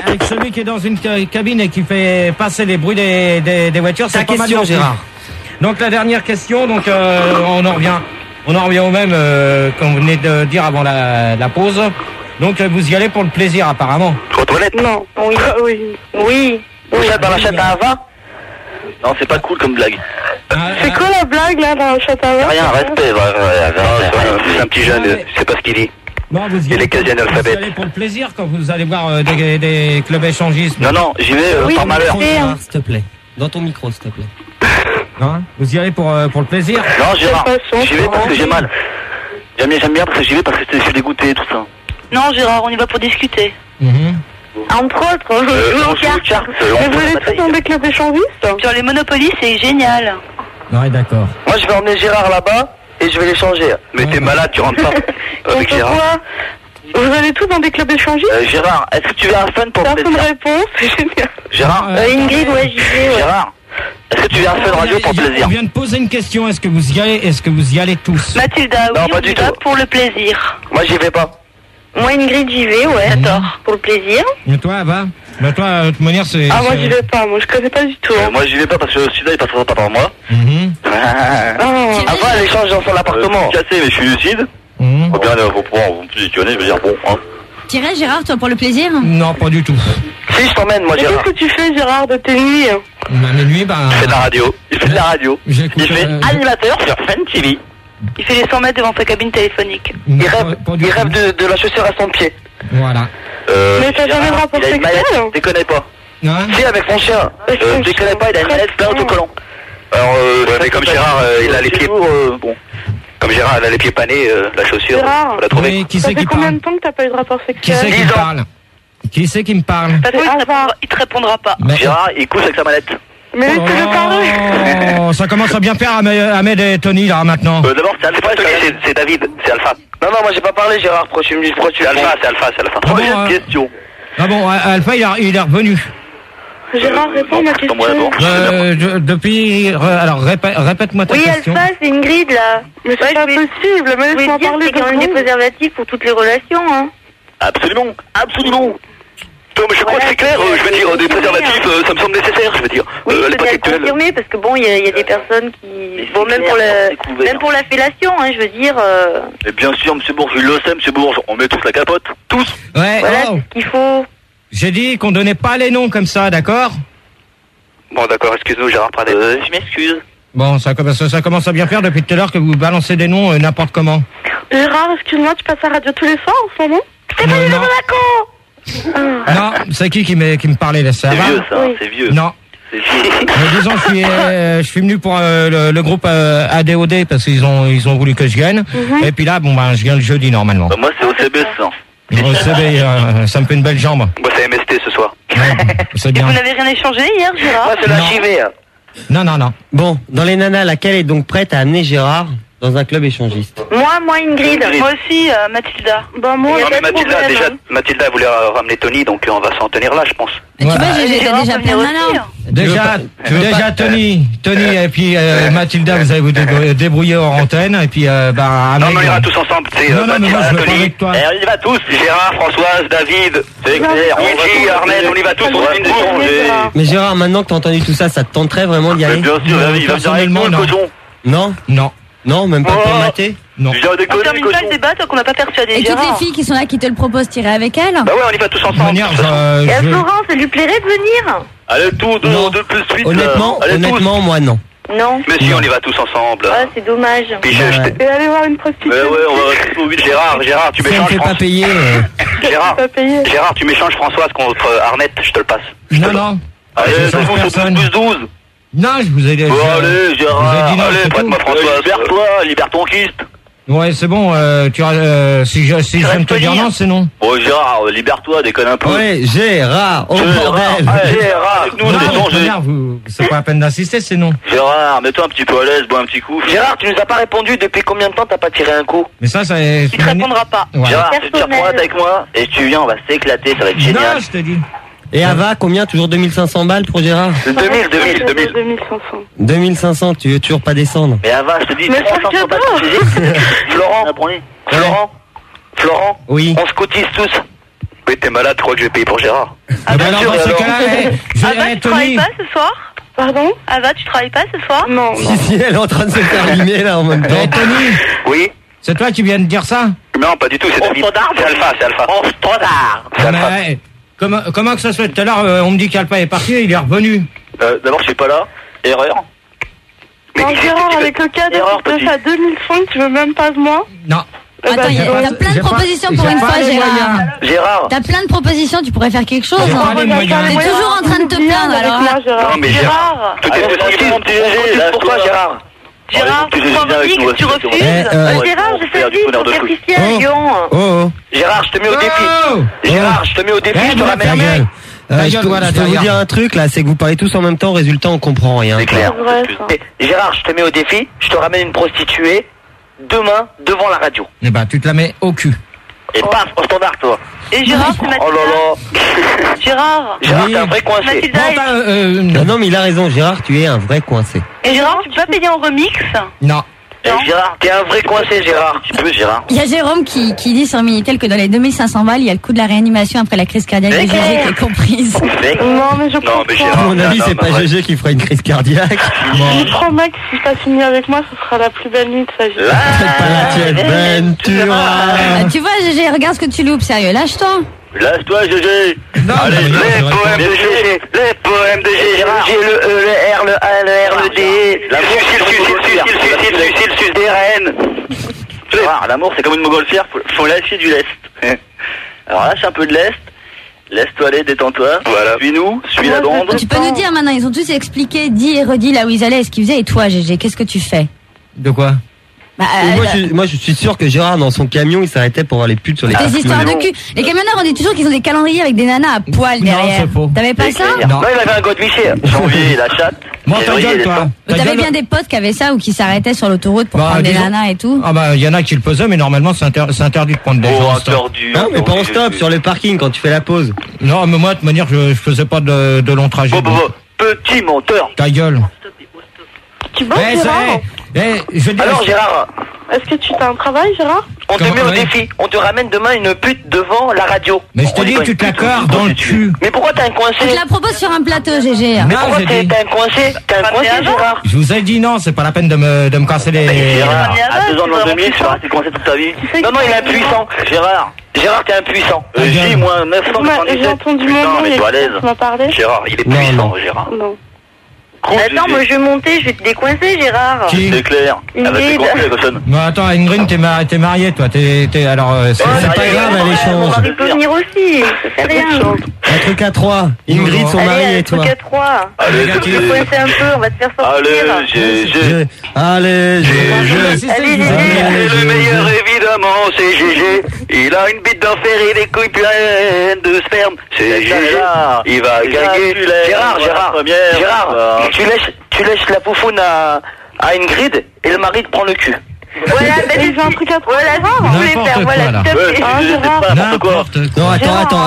Avec celui qui est dans une cabine et qui fait passer les bruits des voitures, c'est pas mal, Gérard. Donc, la dernière question, donc on en revient au même qu'on venait de dire avant la pause. Donc, vous y allez pour le plaisir, apparemment. Aux toilettes? Non. Oui. Vous êtes dans la chatte à Ava? Non, c'est pas cool comme blague. C'est quoi la blague là dans le chat à Rien, respect. C'est un petit jeune, je sais pas ce qu'il dit. Bon, vous y Et les quasi-analphabètes. Vous allez pour le plaisir quand vous allez voir des clubs échangistes. Non, j'y vais par malheur. S'il te plaît. Dans ton micro, s'il te plaît. Non, vous y allez pour le plaisir. Non, Gérard, j'y vais parce que j'ai mal. J'aime bien parce que j'y vais parce que je suis dégoûté et tout ça. Non, Gérard, on y va pour discuter. Entre autres, on joue aux cartes. Mais vous allez tous dans des clubs échangistes? Sur les Monopoly, c'est génial. Ouais, d'accord. Moi, je vais emmener Gérard là-bas et je vais l'échanger. Mais t'es malade, tu rentres pas avec Gérard. Vous allez tous dans des clubs échangistes? Gérard, est-ce que tu veux un fun pour T'as le une plaisir? réponse, c'est génial. Gérard Ingrid, ouais, j'y vais, ouais. Gérard, est-ce que tu veux un fun radio pour le plaisir? On vient de poser une question. Est-ce que vous y allez tous? Mathilda, Non, oui, pas on du y va tout. pour le plaisir. Moi, j'y vais pas. Moi, Ingrid, j'y vais, ouais. D'accord. Pour le plaisir. Et toi, Ava? Bah toi, de toute manière, c'est... Ah, moi, j'y vais pas. Moi, je connais pas du tout. Moi, j'y vais pas parce que celui-là, il passera pas par moi. Avant, elle échange dans son appartement. Je suis cassé, mais je suis lucide. Mhm. Faut bien faut pouvoir vous positionner, je veux dire, bon, hein. Tirais, Gérard, toi, pour le plaisir? Non, pas du tout. Si, je t'emmène, moi, Mais Gérard. qu'est-ce que tu fais, Gérard, de tes nuits? Bah, mes nuits, bah... Il fait de la radio. Il fait de la radio. J'écoute, Il fait animateur sur Fun TV. Il fait les 100 mètres devant sa cabine téléphonique. Il rêve de la chaussure à son pied. Voilà. Mais t'as jamais de rapport Il a une sexuel? mallette, déconnais pas. Non. Si, avec mon chien. Déconnais pas, il a une mallette plein d'autocollants. Alors, mais comme Gérard, il a les pieds... bon. Comme Gérard, il a les pieds panés, la chaussure, Gérard. on l'a trouvé. Oui, qui Ça c'est fait qui combien parle? de temps que t'as pas eu de rapport Qui c'est sexuel? qui me parle? Qui c'est qui me parle? De toute façon, il te répondra pas. Mais- Gérard, il couche avec sa mallette. Mais laissez-le parler. Oh, ça commence à bien faire Ahmed et Tony, là, maintenant. D'abord, c'est Alpha, c'est David, c'est Alpha. Non, moi, j'ai pas parlé, Gérard. Pourquoi tu me dis, C'est Alpha, c'est Alpha, c'est Alpha. bon, Prochaine question. Ah bon, Alpha, il est revenu. Gérard, réponds à ma question. Depuis... alors, répète-moi ta Oui, question. Alpha, c'est Ingrid, là. Mais c'est pas possible, mais Je laisse-moi voulais dire, parler c'est quand même des préservatifs pour toutes les relations, hein. Absolument, absolument. Non, mais je crois que c'est clair, je veux dire, des préservatifs, ça me semble nécessaire, je veux dire. Oui, à l'époque peut-être actuelle. confirmer, parce que bon, il y a des personnes qui... Bon, même pour la fellation, hein, je veux dire... Mais bien sûr, monsieur Bourges, il le sait, monsieur Bourges, on met tous la capote, tous. Ouais, Voilà oh. ce qu'il faut. J'ai dit qu'on donnait pas les noms comme ça, d'accord? Bon, d'accord, excuse-nous, Gérard Pradet. Je m'excuse. Bon, ça commence à bien faire depuis tout à l'heure que vous balancez des noms n'importe comment. Gérard, excuse-moi, tu passes à la radio tous les soirs en ce moment? Non, c'est qui me parlait là, ça C'est va? vieux, ça, c'est vieux. Non. C'est vieux. Disons, je suis venu pour le groupe ADOD parce qu'ils ont voulu que je gagne. Et puis là, bon, ben, je viens le jeudi normalement. Bah, moi, c'est OCB, ça. Ça me fait une belle jambe. Moi, c'est MST ce soir. C'est Et bien. vous n'avez rien échangé hier, Gérard? Moi, c'est l'archivé. Non. Bon, dans les nanas, laquelle est donc prête à amener Gérard dans un club échangiste? Moi, Ingrid. Moi aussi, Mathilda. Bah, moi, Il y a Non, mais pas de Mathilda, problème, déjà, hein. Mathilda voulait ramener Tony, donc on va s'en tenir là, je pense. Tu vois, j'ai Gérard déjà peut plein de venir aussi, nanas. Déjà Tony et puis Mathilda, vous allez vous débrouiller hors antenne et puis Non, mais on ira tous ensemble, c'est Non, mais moi je veux pas Tony. avec toi. Et on y va tous, Gérard, Françoise, David, c'est clair, Luigi, Armel, on y va tous, on va changer. Mais Gérard, maintenant que t'as entendu tout ça, ça te tenterait vraiment d'y Mais aller? bien sûr, il va venir avec nous, le cochon. Non? Non, même pas pour mater? Non. Je viens On déconner, termine le pas le cochon. débat tant qu'on n'a pas persuadé Et toutes Gérard. les filles qui sont là, qui te le proposent, tirer avec elles? Bah ouais, on y va tous De toute ensemble. manière, Et à Florence, ça lui plairait de venir? Allez, tout, Non. deux plus 8. Honnêtement, moi non. Non. Mais si, on y va tous ensemble. Ah, c'est dommage. Puis Ouais. Et aller voir une prostituée. Ouais, on va rester au 8. Gérard, tu Si on me m'échanges fait pas payer, Gérard, tu m'échanges Françoise contre Arnette, je te le passe. Non. Allez, Je c'est change bon, sur personne. 12 plus 12. Non, je vous ai dit. Bon, allez, vous ai Gérard, dit non, allez, c'est prête-moi tout. Françoise. Libère-toi, libère ton kyste. Ouais, c'est bon. Si je viens de te dire non, c'est non. Bon, Gérard, libère-toi, déconne un peu. ouais, Gérard, oh bordel! Gérard, avec nous, on est Non, changé. c'est pas la peine d'insister, c'est non. Gérard, mets-toi un petit peu à l'aise, bois un petit coup. Gérard, tu nous as pas répondu depuis combien de temps t'as pas tiré un coup? Mais ça, Il te répondra pas. Ouais. Gérard, tu tires pour avec moi et tu viens, on va s'éclater, ça va être génial. Non, je te dis. Et Ava, combien? Toujours 2500 balles pour Gérard? 2000. 2500. 2500, tu veux toujours pas descendre? Mais Ava, je te dis, Mais 300 c'est balles cadeau. physiques. Florent, Oui. on se cotise tous. Mais t'es malade, je crois que je vais payer pour Gérard. Ah bah alors, sûr, dans ce alors. cas-là, je Ava, dirais tu travailles Tony. pas ce soir? Pardon? Ava, tu travailles pas ce soir? Non. Si, elle est en train de se faire limer là en même temps. Tony, Oui? c'est toi qui viens de dire ça? Non, pas du tout, c'est David. C'est Alpha. C'est Alpha. Mais, comment que ça se fait? Tout à l'heure, on me dit qu'Alpha est parti et il est revenu. D'abord, je suis pas là. Erreur. Non, Gérard, avec le cas Erreur, de petit. ça 2005, tu veux même pas de moi? Non. Attends, t'as plein de propositions pour une fois, Gérard. Gérard. T'as plein de propositions, tu pourrais faire quelque chose. J'ai pas les moyens. T'es toujours en train de te plaindre, alors. Non, mais Gérard. Pourquoi Gérard? Gérard, tu revendiques, tu refuses. Gérard, je fais vite pour faire Christian, Lyon. Gérard, je te mets au défi. Gérard, je te mets au défi, je te ramène. Je peux vous dire un truc là, c'est que vous parlez tous en même temps, résultat on comprend rien. C'est clair. Gérard, je te mets au défi, je te ramène une prostituée demain devant la radio. Eh ben, tu te la mets au cul. Et paf, au standard, toi. Et Gérard, c'est Mathilda. Oh là là. Gérard, t'es un vrai coincé. Mathilda. Non mais il a raison, Gérard, tu es un vrai coincé. Et Gérard, tu peux pas payer en remix? Non. Gérard, t'es un vrai coincé, Gérard. Tu peux, Gérard. Il y a Jérôme qui dit sur Minitel que dans les 2500 balles, il y a le coût de la réanimation après la crise cardiaque de GG qui est comprise. Non, mais je comprends. À mon avis, c'est pas GG qui fera une crise cardiaque. Je prends Max, si passe une nuit avec moi, ce sera la plus belle nuit de sa vie. C'est pas la tienne, Ventura. Tu vois, GG, regarde ce que tu loupes, sérieux, lâche-toi. Lâche-toi, GG. Allez, les poèmes de GG. Les poèmes de GG. J'ai le E, le R, le A, le R, le D. Le suicide des reines. L'amour, c'est comme une montgolfière, faut lâcher du lest. Alors lâche un peu de lest. Laisse-toi aller, détends-toi. Voilà. Suis-nous, suis la bande. Tu peux nous dire maintenant, ils ont tous expliqué, dit et redit là où ils allaient, ce qu'ils faisaient. Et toi, GG, qu'est-ce que tu fais? De quoi? Moi, je suis sûr que Gérard, dans son camion, il s'arrêtait pour voir les putes sur les Des histoires de cul. Les camionneurs, on dit toujours qu'ils ont des calendriers avec des nanas à poil derrière. c'est faux. T'avais pas ça? Non, il avait un godemiché. Janvier, la chatte. Bon, ta gueule, toi. Mais t'avais bien des potes qui avaient ça ou qui s'arrêtaient sur l'autoroute pour prendre des nanas et tout? Ah bah, il y en a qui le faisaient, mais normalement, c'est interdit de prendre des gens en stop. Interdit. Non, mais pas en stop, sur le parking, quand tu fais la pause. Non, mais moi, de manière, je faisais pas de long trajet. Petit menteur. Ta gueule. Tu bosses, Gérard? Alors, Gérard, est-ce que tu as un travail, Gérard? on te met au défi. On te ramène demain une pute devant la radio. Mais je te dis que tu te la cordes dans le cul. Mais pourquoi t'as un coincé? Je te la propose sur un plateau, GG. Mais pourquoi t'as un coincé? T'as un coincé, Gérard? Je vous ai dit non, c'est pas la peine de me casser les... Gérard, à 2 ans de l'an 2000, tu vas rester coincé toute ta vie. Non, il est impuissant. Gérard, t'es impuissant. J, moi, 997. J'ai entendu mon nom, il y a quelqu'un qui m'a parlé. Gérard, il est puissant, Gérard. Non. Attends, moi je vais monter, je vais te décoincer, Gérard. Qui? C'est clair. Elle va te décoincer, la cochonne. Bon, attends, Ingrid, t'es mariée, toi. Alors, c'est pas grave, elle échange. Il peut venir aussi, ça fait rien. Un truc à 3. Ingrid, son mari et toi. Allez, un truc à 3. Allez, Je vais te décoincer un peu, on va te faire sortir. Allez, GG. Allez, GG. Allez, Le meilleur, évidemment, c'est GG. Il a une bite d'enfer et des couilles pleines de sperme. C'est GG. Il va gagner. Gérard, tu lèches la poufoune à Ingrid et le mari te prend le cul. Voilà, mais j'ai un truc à toi. Voilà, ce que je voulais faire. Voilà, s'il te plaît. N'importe quoi. Non,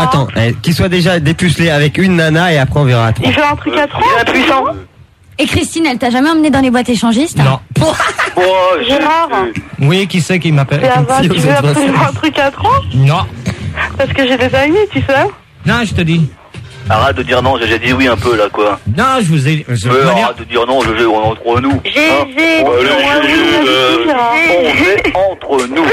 attends. Qu'il soit déjà dépucelé avec une nana et après on verra à 3. Il fait un truc à 3? Il est impuissant. Et Christine, elle t'a jamais emmené dans les boîtes échangistes? Non. Gérard, Oui, qui c'est qui m'appelle? tu veux absolument un truc à 3? Non. Parce que j'ai des amis, tu sais. Non, je te dis. Arrête de dire non, j'ai dit oui un peu là quoi. Non, je vous ai... Arrête de dire non, GG, on est entre nous. GG. On est entre nous.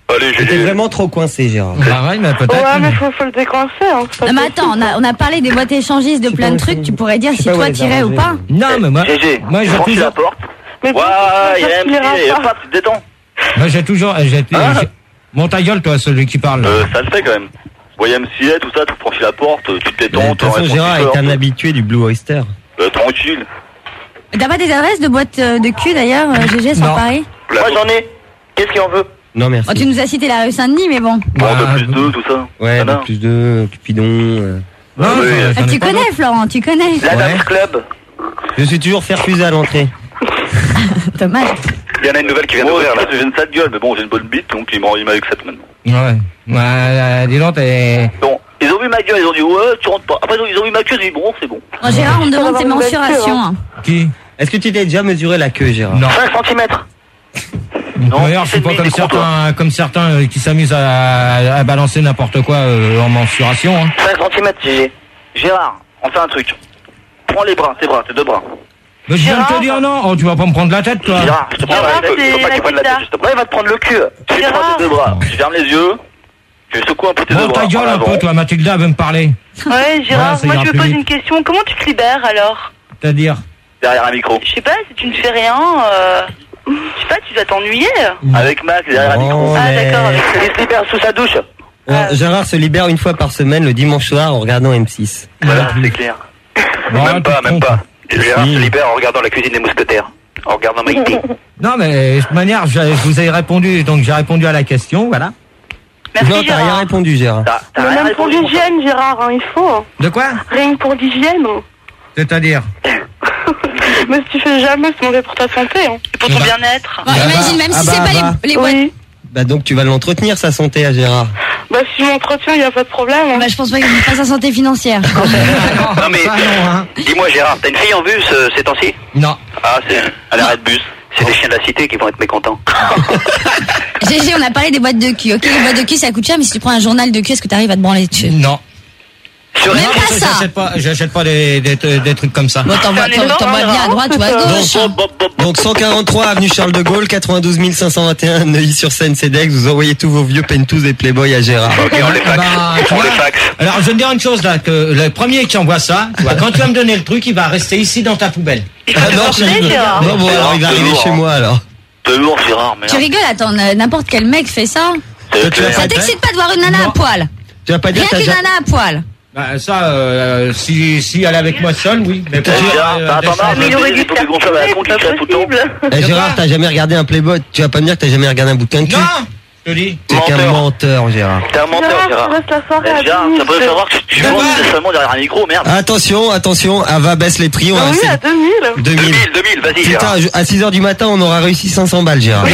Allez, T'es GG. vraiment trop coincé, Gérard. Pareil, mais peut-être. Ouais, mais faut le décoincer. Hein, Non, mais attends, on a parlé des boîtes échangistes, de plein de trucs. Tu pourrais dire si toi t'irais ou pas? Non, mais moi... GG, Moi, j'ai franchis toujours... la porte. Mais Ouais, il y a un petit... Hop, tu te détends. Moi, j'ai toujours... Bon, ta gueule, toi, celui qui parle. Ça le fait quand même. Voyez MCA, tout ça, tu franchis la porte, tu te De détends, toute façon, Gérard est un habitué du Blue Oyster. Tranquille. T'as pas des adresses de boîtes de cul d'ailleurs, GG, sur Non. Paris? Moi j'en ai. Qu'est-ce qu'il en veut? Non, merci. Oh, tu nous as cité la rue Saint-Denis, mais bon. Bon, de plus 2, tout ça. Ouais, de plus 2, Cupidon. Non, oui. j'en ai Tu pas connais, d'autres. Florent, tu connais. La Dance Club. Je suis toujours fait refuser à l'entrée. Dommage. Il y en a une nouvelle qui vient d'ouvrir là. J'ai une sale gueule, mais bon, j'ai une bonne bite, donc il m'accepte maintenant. Ouais. Dis donc, t'es... Bon, ils ont vu ma gueule, ils ont dit ouais, tu rentres pas. Après, ils ont vu ma queue, ils ont dit bon, c'est bon. Oh, Gérard, on me demande tes mensurations. Hein. Qui? Est-ce que tu t'es déjà mesuré la queue, Gérard? Non. 5 cm. D'ailleurs, je suis pas comme certains qui s'amusent à balancer n'importe quoi en mensuration. Hein. 5 cm, GG. Gérard, on fait un truc. Prends les bras, tes 2 bras. Mais je viens de te dire non. Oh, tu vas pas me prendre la tête, toi. Gérard, je te prends la tête. Faut pas que tu prennes la tête, juste. Ouais, il va te prendre le cul. Tu prends tes 2 bras, tu fermes les yeux, tu secoues un peu tes 2 Bon, bras. ta gueule en un peu, avant. toi, Mathilda veut me parler. Ouais, Gérard, Ouais, ça moi ira je me plus pose vite. une question. Comment tu te libères alors? C'est-à-dire? Derrière un micro. Je sais pas, si tu ne fais rien, Je sais pas, tu dois t'ennuyer. Avec Max derrière le micro. Ah, d'accord, avec Il se libère sous sa douche. Gérard se libère une fois par semaine le dimanche soir en regardant M6. Voilà, c'est clair. Même pas. Gérard se libère en regardant la cuisine des mousquetaires. En regardant Maïté. Non, mais de toute manière, je vous ai répondu, donc j'ai répondu à la question, voilà. Merci, Non, t'as rien Gérard. répondu, Gérard. Mais même pour l'hygiène, Gérard, hein, il faut. De quoi? Rien que pour l'hygiène. C'est-à-dire? Mais si tu fais jamais, c'est mauvais pour ta santé. Hein. Et pour ton bien-être. Bon, imagine, même si c'est pas les boîtes. Oui. Bah donc tu vas l'entretenir sa santé à Gérard. Bah si je m'entretiens, il n'y a pas de problème. Hein. Bah, je pense pas qu'il fasse sa santé financière. Non mais, dis-moi Gérard, t'as une fille en vue ces temps-ci? Non. Ah, c'est à l'arrêt de bus. C'est des chiens de la cité qui vont être mécontents. GG, on a parlé des boîtes de cul. Ok, les boîtes de cul, ça coûte cher, mais si tu prends un journal de cul, est-ce que t'arrives à te branler dessus? Non. Même pas ça. J'achète pas des trucs comme ça. Bon, t'envoies bien à droite ou à gauche. Donc 143 avenue Charles de Gaulle, 92 521 Neuilly-sur-Seine, CEDEX. Vous envoyez tous vos vieux pentous et Playboy à Gérard. Ok, on les fax. Alors je vais te dire une chose là, que le premier qui envoie ça, tu vois, quand tu vas me donner le truc, il va rester ici dans ta poubelle. Non, bon, alors il va arriver chez moi alors. De lourd, Gérard, merde. Tu rigoles, attends, n'importe quel mec fait ça. Ça t'excite pas de voir une nana à poil? Tu vas pas dire Rien qu'une nana à poil. Bah ça, si elle est avec moi seule, oui. Mais pour mais il aurait dû faire tout le temps. Gérard, t'as jamais regardé un Playboy? Tu vas pas me dire que t'as jamais regardé un bouquin de cul? Non, je te dis. T'es qu'un menteur, Gérard. T'es un menteur, Gérard. Gérard, ça peut savoir que tu montes seulement derrière un micro, merde. Attention, Ava baisse les prix. On va Oui, à 2000. 2000, vas-y, Gérard. Putain, à 6h du matin, on aura réussi 500 balles, Gérard.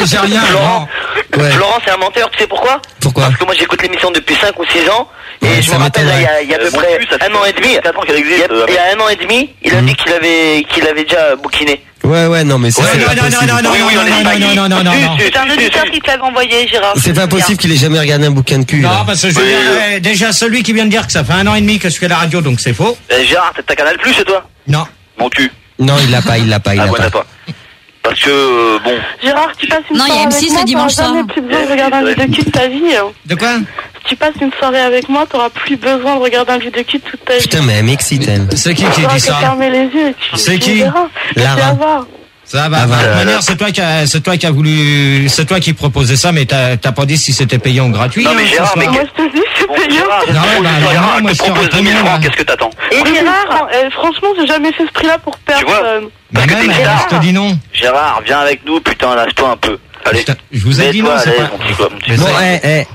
J'ai rien. Florent, c'est un menteur, tu sais pourquoi? Pourquoi? Parce que moi j'écoute l'émission depuis 5 ou 6 ans, et je me rappelle, il y a à peu près un an et demi, il y a un an et demi, il a dit qu'il avait déjà bouquiné. Ouais, non, mais c'est pas possible. Non. C'est un auditeur qui te l'avait envoyé, Gérard. C'est pas possible qu'il ait jamais regardé un bouquin de cul. Non, parce que je veux dire, déjà celui qui vient de dire que ça fait 1 an et demi que je fais la radio, donc c'est faux. Gérard, t'as Canal Plus chez toi? Non. Mon cul. Non, il l'a pas. Ah, pas. Parce que, bon. Gérard, tu passes une Non, il y a soirée M6 avec moi, le dimanche t'auras soir. jamais plus besoin de regarder un vidéo de cul de ta vie. De quoi? Si tu passes une soirée avec moi, t'auras plus besoin de regarder un vidéo de cul toute ta vie. Putain, mais elle m'excite, elle. C'est qui T'auras dit qu'à ça? fermer les yeux et C'est qui? verras. Lara. Ça va, de toute manière, c'est toi qui a voulu, c'est toi qui proposais ça, mais t'as pas dit si c'était payant ou gratuit. Non, mais Gérard, mais moi je te dis, c'est payant. Gérard, je te propose 2000 francs, qu'est-ce que t'attends? Et Gérard, franchement, j'ai jamais fait ce prix-là pour personne. Parce que t'es une star. Je te dis non. Gérard, viens avec nous, putain, lâche-toi un peu. Allez, je vous ai dit non, c'est pas... Bon,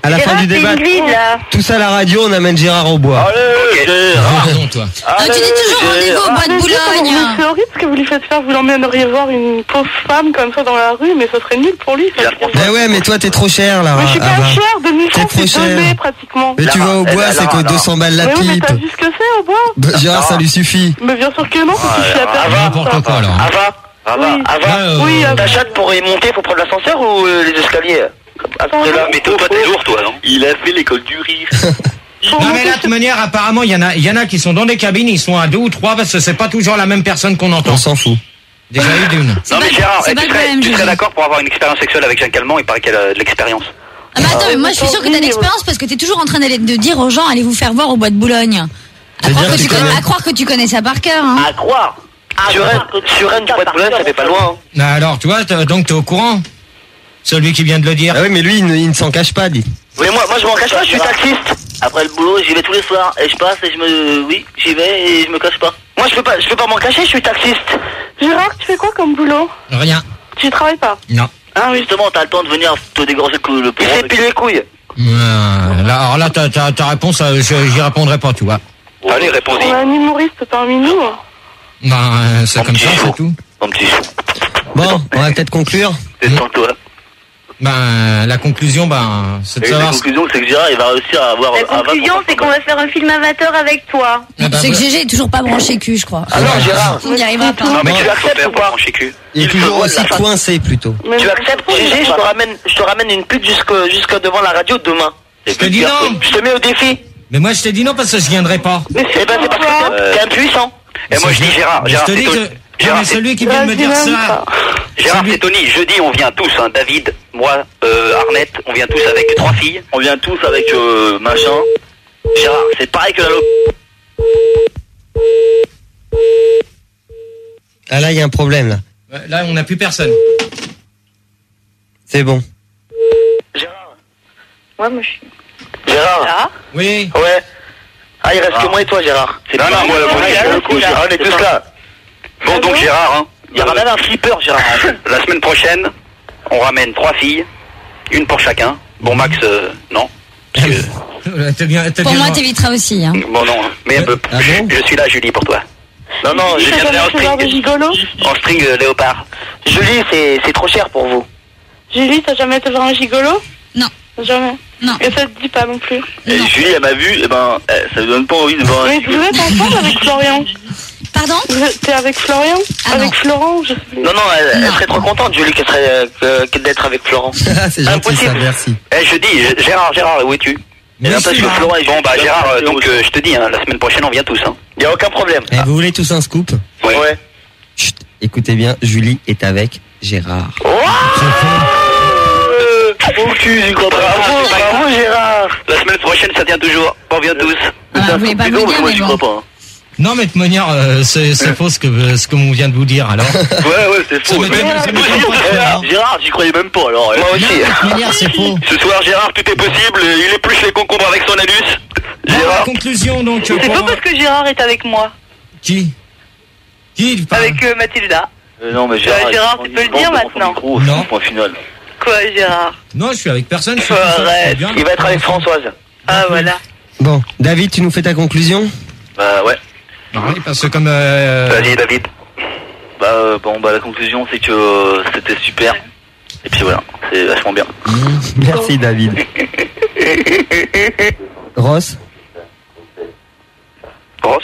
à la fin du débat, tout ça à la radio, on amène Gérard au bois. Allez, Pardon, toi. Tu dis toujours rendez-vous au bois de Boulogne. C'est horrible ce que vous lui faites faire. Vous l'emmèneriez voir une pauvre femme comme ça dans la rue, mais ça serait nul pour lui. Mais ouais, mais toi, t'es trop cher, là. Mais je suis pas cher, 2000 francs, trop c'est cher. donné pratiquement. Mais tu vas au bois, c'est que 200 balles la Mais oui, mais pipe. t'as vu ce que c'est au bois? Gérard, ça lui suffit. Mais bien sûr que non, ça suffit à personne. N'importe quoi, alors. Ava, oui, ta chatte pour y monter, faut prendre l'ascenseur ou les escaliers? Après là, mais toi, t'es lourd, toi, non? Il a fait l'école du rire. Non, mais là, de toute manière, apparemment, il y en a qui sont dans des cabines, ils sont à 2 ou 3 parce que c'est pas toujours la même personne qu'on entend. On s'en fout. Déjà eu d'une. Non, mais Gérard, tu serais d'accord pour avoir une expérience sexuelle avec Jean Calment? Il paraît qu'elle a de l'expérience. Ah bah attends, mais moi je suis sûre que t'as d'expérience parce que t'es toujours en train de dire aux gens allez vous faire voir au bois de Boulogne. À croire que tu connais ça par cœur. Hein. À croire. Sur Rennes, du bois de Boulogne, ça fait pas loin. Alors, tu vois, donc t'es au courant? Celui qui vient de le dire. Ah oui, mais lui, il ne s'en cache pas, dit. Oui, moi je m'en cache pas, je suis taxiste. Après le boulot, j'y vais tous les soirs. Et je passe et j'y vais et je me cache pas. Moi je peux pas m'en cacher, je suis taxiste. Gérard, tu fais quoi comme boulot? Rien. Tu travailles pas? Non. Ah oui, justement, t'as le temps de venir te dégranger le poids. Il s'est pilé les couilles. Alors là, ta réponse, j'y répondrai pas, tu vois. Allez, réponds-y. On a un humoriste parmi nous. Ben, c'est comme ça, c'est tout. Mon petit chou. Bon, on va peut-être conclure. Détends-toi. Ben, la conclusion, c'est de La savoir... conclusion, c'est que Gérard, il va réussir à avoir... La conclusion, c'est qu'on va faire un film amateur avec toi. C'est que GG est toujours pas branché cul, je crois. Alors Gérard, On n'y arrivera pas. Non, mais tu acceptes ou pas? Il est toujours aussi coincé, plutôt. Tu acceptes, GG, je te ramène une pute jusque devant la radio demain. Je te dis non. Je te mets au défi. Mais moi, je t'ai dit non parce que je viendrai pas. Mais c'est parce que t'es impuissant. Et moi, je dis Gérard, Je te dis que... Gérard, celui qui vient de me dire ça... Gérard, c'est Tony. Jeudi, on vient tous, hein, David, moi, Arnette, on vient tous avec 3 filles. On vient tous avec machin. Gérard, c'est pareil que la loc. Ah là, il y a un problème, là. Là, on n'a plus personne. C'est bon. Ouais, moi je suis. Gérard. Oui. Ouais. Ah, il reste que moi et toi, Gérard. Non, moi, on est tous là. Bon, donc Gérard, hein. Il y aura même un flipper, Gérard. La semaine prochaine, on ramène 3 filles, une pour chacun. Bon, Max, non. Parce que... Pour moi, t'éviteras aussi. Hein. Bon, non, mais je suis là, Julie, pour toi. Non, je viendrai en string léopard. Julie, c'est trop cher pour vous. Julie, t'as jamais été voir un gigolo? Non. Jamais. Non. Et ça te dit pas non plus. Et Julie, elle m'a vu, et ça me donne pas envie de voir un Mais vous êtes ensemble avec Florian? Pardon? T'es avec Florian? Avec Florent, je sais plus. Non, elle serait trop contente, Julie, d'être avec Florent. C'est gentil, ça, merci. Je dis, Gérard, où es-tu? Parce que Florent est... Bon, Gérard, donc je te dis, hein, la semaine prochaine, on vient tous. Il n'y a aucun problème. Vous voulez tous un scoop? Ouais. Chut, écoutez bien, Julie est avec Gérard. Mon cul, j'y crois pas. Bravo, Gérard. La semaine prochaine, ça tient toujours. On vient tous. Vous voulez pas me dire, mais bon. Pas. Non, mais de toute manière, c'est faux ce qu'on vient de vous dire, alors. Ouais, c'est faux. Gérard, j'y croyais même pas, alors. Moi aussi. De toute manière, c'est faux. Ce soir, Gérard, tout est possible. Il épluche les concombres avec son anus. Gérard. Conclusion, donc. C'est pas parce que Gérard est avec moi. Qui Avec Mathilda. Non, mais Gérard, tu peux le dire maintenant. Non. Point final. Quoi, Gérard? Non, je suis avec personne. Arrête. Il va être avec Françoise. Ah, voilà. Bon, David, tu nous fais ta conclusion? Ouais. Oui, parce que comme... Vas-y, David. La conclusion, c'est que c'était super. Et puis voilà, c'est vachement bien. Merci, David. Ross,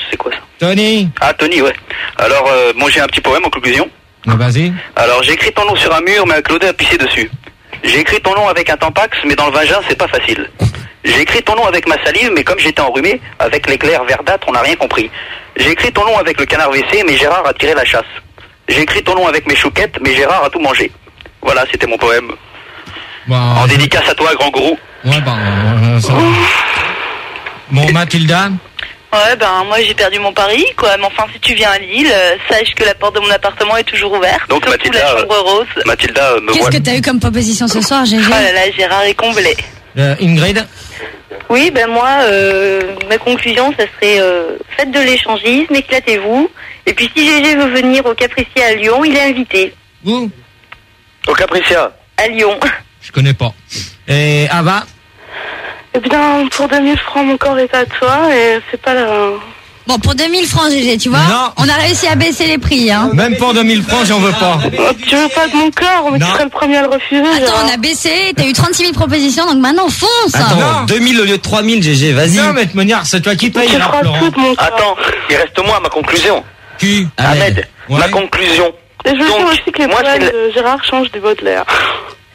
c'est quoi ça? Tony. Ah, Tony, ouais. Alors, moi j'ai un petit poème en conclusion. Vas-y. Alors, j'ai écrit ton nom sur un mur, mais Claude a pissé dessus. J'ai écrit ton nom avec un tampax, mais dans le vagin, c'est pas facile. J'ai écrit ton nom avec ma salive, mais comme j'étais enrhumé, avec l'éclair verdâtre, on n'a rien compris. J'ai écrit ton nom avec le canard WC, mais Gérard a tiré la chasse. J'ai écrit ton nom avec mes chouquettes, mais Gérard a tout mangé. Voilà, c'était mon poème. En dédicace à toi, grand gourou. Ouais, ça va. Bon, Mathilda? Ouais, moi j'ai perdu mon pari, quoi. Mais enfin, si tu viens à Lille, sache que la porte de mon appartement est toujours ouverte. Donc, Mathilda, la chambre rose. Mathilda, Qu'est-ce que t'as eu comme proposition ce soir, Gégé? Oh là là, Gérard est comblé. Ingrid? Oui, moi, ma conclusion, ça serait faites de l'échangisme, éclatez-vous. Et puis si Gégé veut venir au Capricia à Lyon, il est invité. Où? Au Capricia. À Lyon. Je connais pas. Et Ava? Eh bien, pour 2000 francs, mon corps est à toi et c'est pas la... Bon, pour 2000 francs, Gégé, tu vois, on a réussi à baisser les prix, hein. Même pour 2000 francs, j'en veux pas. Tu veux pas de mon corps, mais tu serais le premier à le refuser. Attends, on a baissé, t'as eu 36 000 propositions, donc maintenant, fonce. Attends, 2000 au lieu de 3000, Gégé, vas-y. Non, mais de manière, c'est toi qui payes, alors, Florent. Attends, il reste moi, ma conclusion. Qui? Ahmed, ma conclusion. Et je veux dire aussi que les poèmes de Gérard changent du Baudelaire.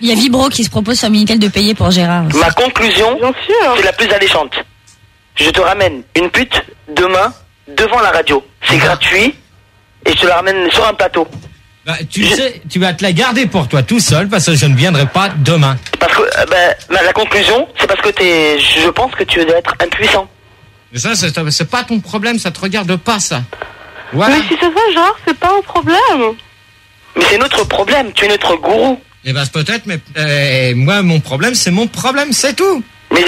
Il y a Vibro qui se propose sur Minitel de payer pour Gérard aussi. Ma conclusion, c'est la plus alléchante. Je te ramène une pute demain devant la radio. C'est gratuit et je te la ramène sur un plateau. Tu sais, tu vas te la garder pour toi tout seul parce que je ne viendrai pas demain. Parce que la conclusion, c'est parce que je pense que tu dois être impuissant. Mais ça, c'est pas ton problème, ça te regarde pas, ça. Voilà. Mais si c'est ça, Gérard, c'est pas un problème. Mais c'est notre problème, tu es notre gourou. Eh ben, peut-être, mais moi, mon problème, c'est mon problème, c'est tout. Mais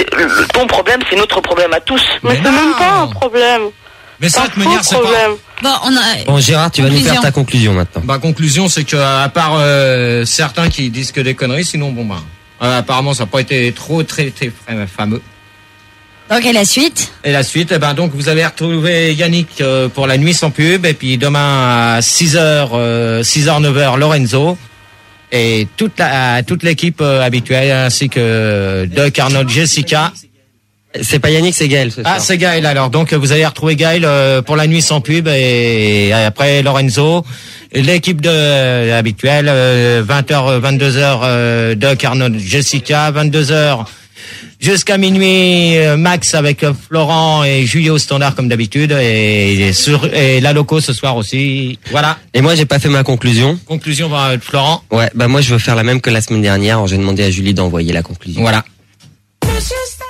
ton problème, c'est notre problème à tous. Mais c'est même pas un problème. Mais ça, de toute manière, c'est pas... Bon, Gérard, tu vas nous faire ta conclusion maintenant. Conclusion, c'est que à part certains qui disent que des conneries, sinon, apparemment, ça n'a pas été très fameux. Ok, la suite. Et la suite, donc vous allez retrouver Yannick pour la nuit sans pub, et puis demain à 6h, 9h, Lorenzo. Et toute l'équipe habituelle, ainsi que Doc, Arnold, Jessica. C'est pas Yannick, c'est Gaël ce soir. Ah, c'est Gaël alors. Donc vous allez retrouver Gaël pour la nuit sans pub et après Lorenzo. L'équipe habituelle, 20h, 22h, Doc, Arnold, Jessica, 22h jusqu'à minuit, Max avec Florent et Julie au standard comme d'habitude et la loco ce soir aussi. Voilà. Et moi j'ai pas fait ma conclusion. Conclusion va être Florent. Ouais, moi je veux faire la même que la semaine dernière. Alors j'ai demandé à Julie d'envoyer la conclusion. Voilà. Push your stop.